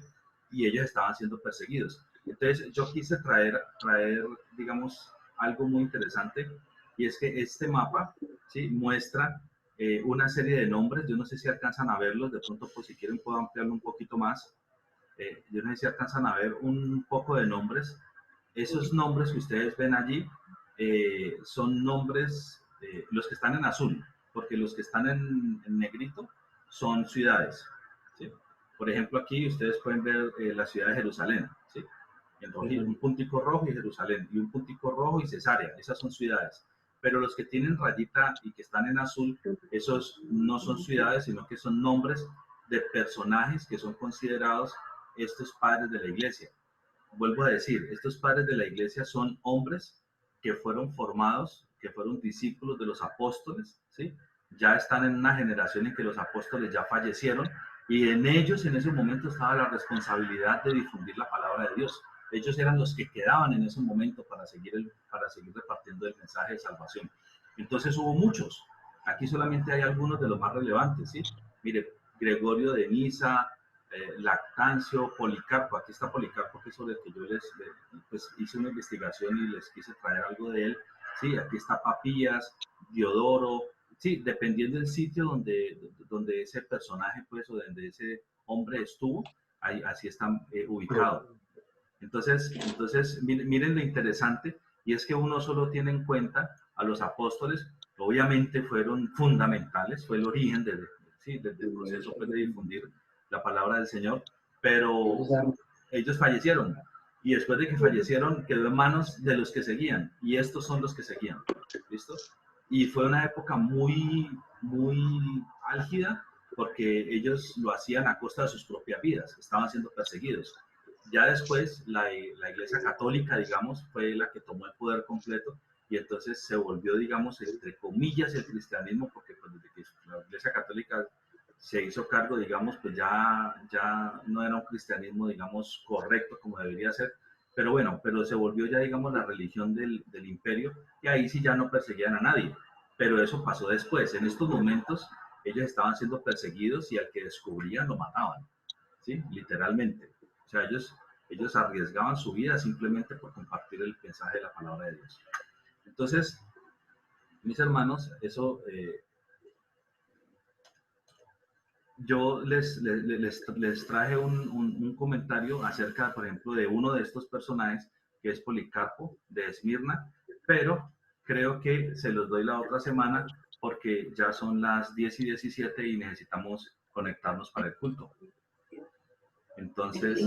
Speaker 1: y ellos estaban siendo perseguidos. Entonces yo quise traer, digamos, algo muy interesante, y es que este mapa, ¿sí? Muestra una serie de nombres. Yo no sé si alcanzan a verlos, de pronto, pues si quieren puedo ampliarlo un poquito más. Yo no sé si alcanzan a ver un poco de nombres. Esos nombres que ustedes ven allí son nombres, los que están en azul, porque los que están en negrito son ciudades, ¿sí? Por ejemplo, aquí ustedes pueden ver la ciudad de Jerusalén, ¿sí? Un puntico rojo y Jerusalén, y un puntico rojo y Cesarea. Esas son ciudades. Pero los que tienen rayita y que están en azul, esos no son ciudades, sino que son nombres de personajes que son considerados estos padres de la iglesia. Vuelvo a decir, estos padres de la iglesia son hombres que fueron formados, que fueron discípulos de los apóstoles, ¿sí? Ya están en una generación en que los apóstoles ya fallecieron, y en ellos en ese momento estaba la responsabilidad de difundir la palabra de Dios. Ellos eran los que quedaban en ese momento para seguir repartiendo el mensaje de salvación. Entonces hubo muchos. Aquí solamente hay algunos de los más relevantes, ¿sí? Mire, Gregorio de Nisa, Lactancio, Policarpo. Aquí está Policarpo, que es sobre el que yo pues, hice una investigación y les quise traer algo de él. Sí, aquí está Papías, Diodoro. Sí, dependiendo del sitio donde ese personaje, pues, o donde ese hombre estuvo, ahí, así están ubicados. Entonces miren lo interesante, y es que uno solo tiene en cuenta a los apóstoles, obviamente fueron fundamentales, fue el origen del proceso pues, de difundir la palabra del Señor, pero ellos fallecieron, y después de que fallecieron quedó en manos de los que seguían, y estos son los que seguían, ¿listo? Y fue una época muy álgida, porque ellos lo hacían a costa de sus propias vidas, estaban siendo perseguidos. Ya después la Iglesia Católica, digamos, fue la que tomó el poder completo, y entonces se volvió, digamos, entre comillas, el cristianismo, porque pues, desde que la Iglesia Católica se hizo cargo, digamos, pues ya no era un cristianismo, digamos, correcto como debería ser, pero bueno, pero se volvió ya, digamos, la religión del imperio, y ahí sí ya no perseguían a nadie, pero eso pasó después. En estos momentos ellos estaban siendo perseguidos, y al que descubrían lo mataban, ¿sí? Literalmente. O sea, ellos arriesgaban su vida simplemente por compartir el mensaje de la palabra de Dios. Entonces, mis hermanos, eso... yo les traje un comentario acerca, por ejemplo, de uno de estos personajes, que es Policarpo, de Esmirna, pero creo que se los doy la otra semana, porque ya son las 10:17 y necesitamos conectarnos para el culto. Entonces,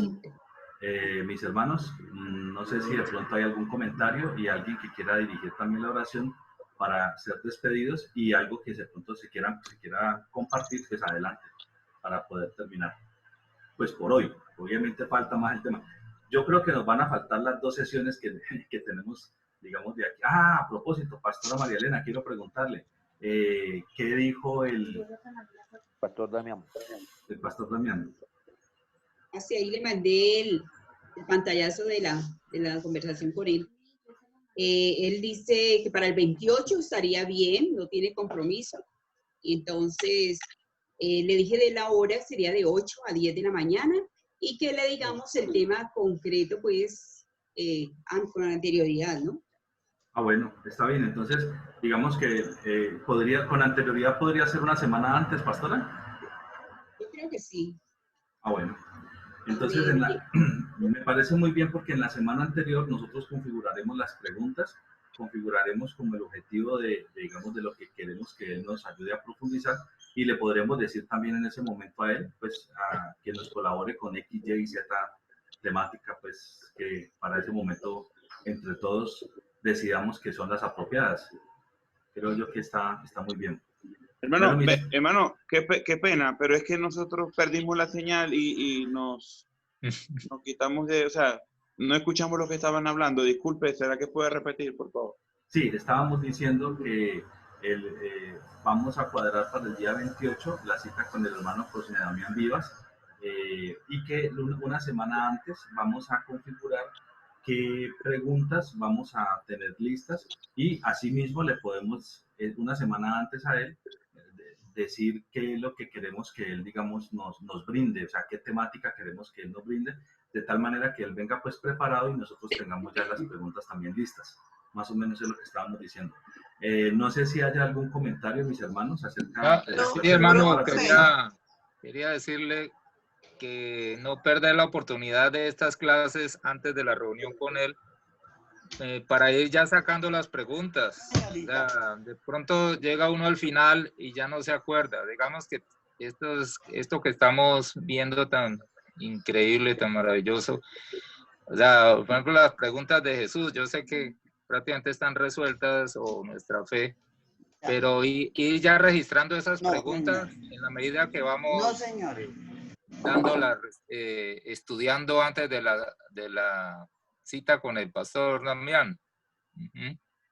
Speaker 1: mis hermanos, no sé si de pronto hay algún comentario y alguien que quiera dirigir también la oración para ser despedidos, y algo que de pronto se quiera compartir, pues adelante, para poder terminar. Pues por hoy, obviamente falta más el tema. Yo creo que nos van a faltar las 2 sesiones que tenemos, digamos, de aquí. A propósito, Pastora María Elena, quiero preguntarle, ¿qué dijo el
Speaker 3: Pastor Damián?
Speaker 1: El Pastor Damián.
Speaker 5: Así ahí le mandé el pantallazo de la conversación con él. Él dice que para el 28 estaría bien, no tiene compromiso. Y entonces le dije de la hora, sería de 8 a 10 de la mañana, y que le digamos el tema concreto, pues, con anterioridad, ¿no?
Speaker 1: Ah, bueno, está bien. Entonces, digamos que con anterioridad podría ser una semana antes, Pastora.
Speaker 5: Yo creo que sí.
Speaker 1: Ah, bueno. Entonces, me parece muy bien, porque en la semana anterior nosotros configuraremos las preguntas, configuraremos como el objetivo digamos, de lo que queremos que él nos ayude a profundizar, y le podremos decir también en ese momento a él, pues, que nos colabore con X, Y y Z temática, pues, que para ese momento entre todos decidamos que son las apropiadas. Creo yo que está muy bien.
Speaker 4: Hermano, hermano, qué pena, pero es que nosotros perdimos la señal y nos quitamos de, o sea, no escuchamos lo que estaban hablando. Disculpe, ¿será que puede repetir, por favor?
Speaker 1: Sí, estábamos diciendo que vamos a cuadrar para el día 28 la cita con el hermano José Damián Vivas, y que una semana antes vamos a configurar qué preguntas vamos a tener listas, y asimismo le podemos una semana antes a él decir qué es lo que queremos que él, digamos, nos brinde, o sea, qué temática queremos que él nos brinde, de tal manera que él venga pues preparado y nosotros tengamos ya las preguntas también listas. Más o menos es lo que estábamos diciendo. No sé si haya algún comentario, mis hermanos, acerca de esto.
Speaker 8: Sí, hermano, quería decirle que no perder la oportunidad de estas clases antes de la reunión con él, para ir ya sacando las preguntas. O sea, de pronto llega uno al final y ya no se acuerda. Digamos que esto que estamos viendo tan increíble, tan maravilloso. O sea, por ejemplo, las preguntas de Jesús, yo sé que prácticamente están resueltas, o nuestra fe, pero ir ya registrando esas preguntas en la medida que vamos dándolas, estudiando antes de la cita con el Pastor Damián.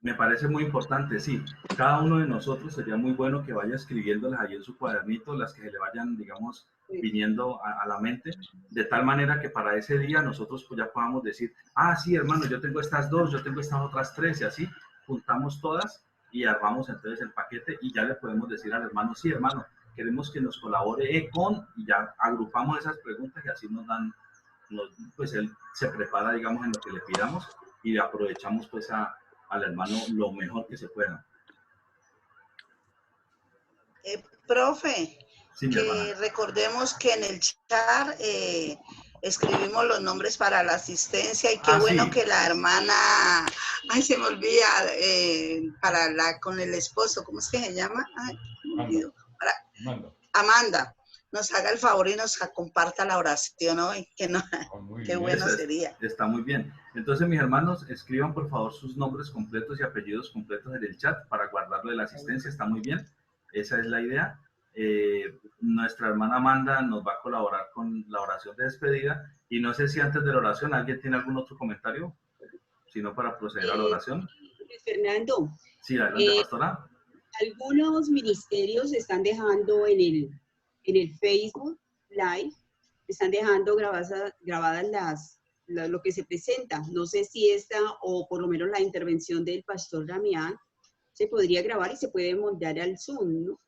Speaker 1: Me parece muy importante, sí. Cada uno de nosotros sería muy bueno que vaya escribiéndolas ahí en su cuadernito, las que se le vayan, digamos, viniendo a la mente, de tal manera que para ese día nosotros pues ya podamos decir, sí, hermano, yo tengo estas 2, yo tengo estas otras 3, y así juntamos todas y armamos entonces el paquete, y ya le podemos decir al hermano, sí, hermano, queremos que nos colabore y ya agrupamos esas preguntas, y así pues él se prepara, digamos, en lo que le pidamos, y aprovechamos pues al hermano lo mejor que se pueda.
Speaker 9: Profe,
Speaker 1: sí,
Speaker 9: que recordemos que en el chat escribimos los nombres para la asistencia y qué bueno
Speaker 1: sí.
Speaker 9: que la hermana, ay, se me olvida, con el esposo, ¿cómo es que se llama? Ay, me olvidó. Amanda, nos haga el favor y nos comparta la oración hoy, que no, qué bueno sería.
Speaker 1: Está muy bien. Entonces, mis hermanos, escriban por favor sus nombres completos y apellidos completos en el chat para guardarlo de la asistencia. Está muy bien. Esa es la idea. Nuestra hermana Amanda nos va a colaborar con la oración de despedida. Y no sé si antes de la oración alguien tiene algún otro comentario, sino para proceder a la oración.
Speaker 5: Fernando.
Speaker 1: Sí, adelante, pastora.
Speaker 5: Algunos ministerios están dejando en el Facebook Live, están dejando grabadas lo que se presenta. No sé si esta o por lo menos la intervención del pastor Damián se podría grabar y se puede moldear al Zoom, ¿no?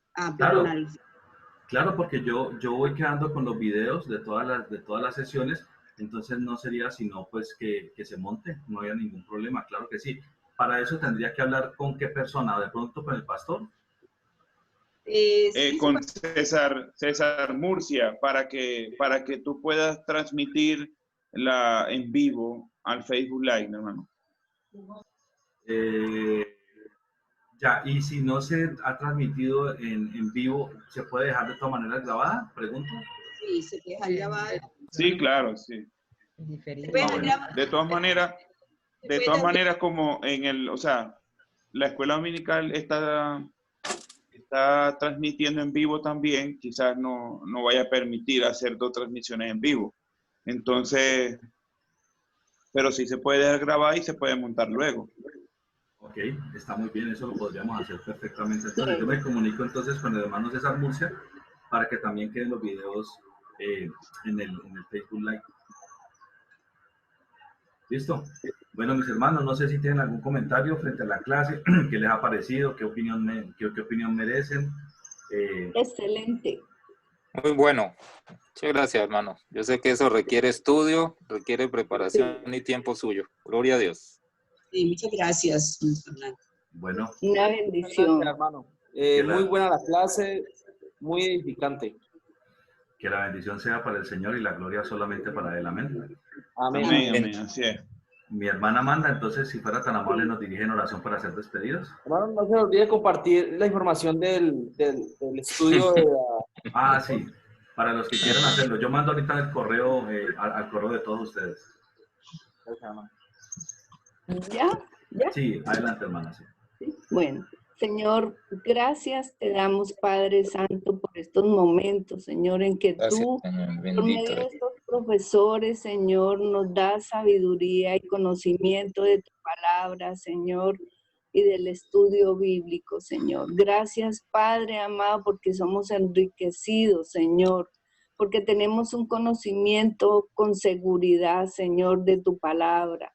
Speaker 1: Claro, porque yo voy quedando con los videos de todas las sesiones, entonces no sería sino pues que se monte, no haya ningún problema, claro que sí. Para eso tendría que hablar con qué persona, de pronto con el pastor.
Speaker 4: Con César Murcia, para que tú puedas transmitir en vivo al Facebook Live, hermano.
Speaker 1: Ya, y si no se ha transmitido en vivo, ¿se puede dejar de todas maneras grabada? Pregunto.
Speaker 5: Sí, se puede dejar grabada.
Speaker 4: Sí, claro, sí. De todas maneras, como la escuela dominical está transmitiendo en vivo también, quizás no vaya a permitir hacer 2 transmisiones en vivo. Entonces, pero sí se puede dejar grabar y se puede montar luego.
Speaker 1: Ok, está muy bien, eso lo podríamos hacer perfectamente. Entonces, yo me comunico entonces con el hermano César Murcia para que también queden los videos en el Facebook Live. ¿Listo? Bueno, mis hermanos, no sé si tienen algún comentario frente a la clase, qué les ha parecido, qué opinión merecen.
Speaker 6: Excelente.
Speaker 8: Muy bueno. Muchas gracias, hermano. Yo sé que eso requiere estudio, requiere preparación y tiempo suyo. Gloria a Dios.
Speaker 5: Sí, muchas gracias, Fernando.
Speaker 1: Bueno.
Speaker 6: Una bendición.
Speaker 11: Gracias, hermano. Muy buena la clase, muy edificante.
Speaker 1: Que la bendición sea para el Señor y la gloria solamente para Él. Amén.
Speaker 11: Amén.
Speaker 4: Amén. Así es.
Speaker 1: Mi hermana Amanda, entonces, si fuera tan amable, nos dirige en oración para ser despedidos.
Speaker 11: Hermano, no se olvide compartir la información del estudio de la...
Speaker 1: Sí. Para los que quieran hacerlo. Yo mando ahorita el correo al correo de todos ustedes.
Speaker 6: ¿Ya?
Speaker 1: Sí, adelante, hermana. Sí.
Speaker 6: Bueno, Señor, gracias te damos, Padre Santo, por estos momentos, Señor, en que tú, por medio de estos profesores, Señor, nos das sabiduría y conocimiento de tu palabra, Señor, y del estudio bíblico, Señor. Gracias, Padre amado, porque somos enriquecidos, Señor, porque tenemos un conocimiento con seguridad, Señor, de tu palabra.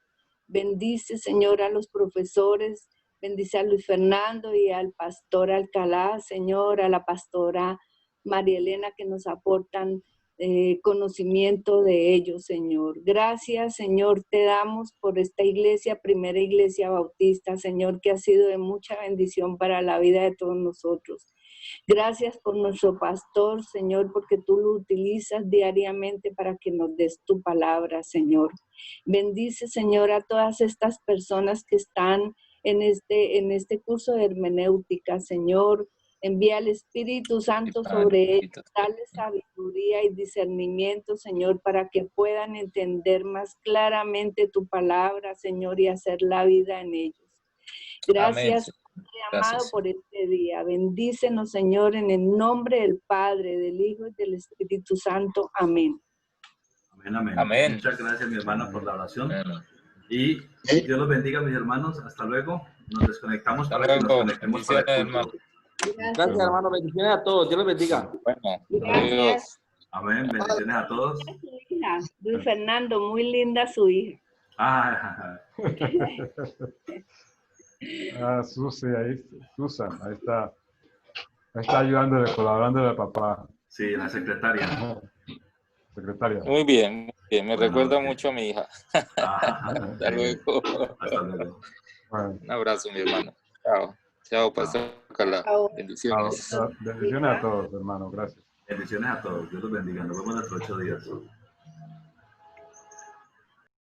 Speaker 6: Bendice, Señor, a los profesores, bendice a Luis Fernando y al pastor Alcalá, Señor, a la pastora María Elena, que nos aportan conocimiento de ellos, Señor. Gracias, Señor, te damos por esta iglesia, Primera Iglesia Bautista, Señor, que ha sido de mucha bendición para la vida de todos nosotros. Gracias por nuestro pastor, Señor, porque tú lo utilizas diariamente para que nos des tu palabra, Señor. Bendice, Señor, a todas estas personas que están en este curso de hermenéutica, Señor. Envía el Espíritu Santo sobre ellos, dale sabiduría y discernimiento, Señor, para que puedan entender más claramente tu palabra, Señor, y hacer la vida en ellos. Gracias, Padre amado, por este día. Bendícenos, Señor, en el nombre del Padre, del Hijo y del Espíritu Santo. Amén.
Speaker 1: Amén, amén.
Speaker 8: Amén.
Speaker 1: Muchas gracias, mi hermana, por la oración. Y Dios los bendiga, mis hermanos. Hasta luego. Nos desconectamos para que nos conectemos para el culto.
Speaker 11: Gracias, hermano. Bendiciones a todos. Dios los bendiga.
Speaker 8: Bueno, adiós.
Speaker 1: Amén. Bendiciones a todos.
Speaker 6: Luis Fernando, muy linda su hija.
Speaker 2: Susan, ahí está ayudándole, colaborándole a papá.
Speaker 1: Sí, la secretaria.
Speaker 2: Secretaria.
Speaker 8: Muy bien, me recuerda mucho a mi hija. Hasta luego.
Speaker 1: Hasta luego.
Speaker 2: Bueno.
Speaker 8: Un abrazo, mi hermano. Chao, pastor Alcalá. Bendiciones.
Speaker 2: Bendiciones a todos, hermano. Gracias.
Speaker 1: Bendiciones a todos. Dios los bendiga. Nos vemos dentro de 8 días.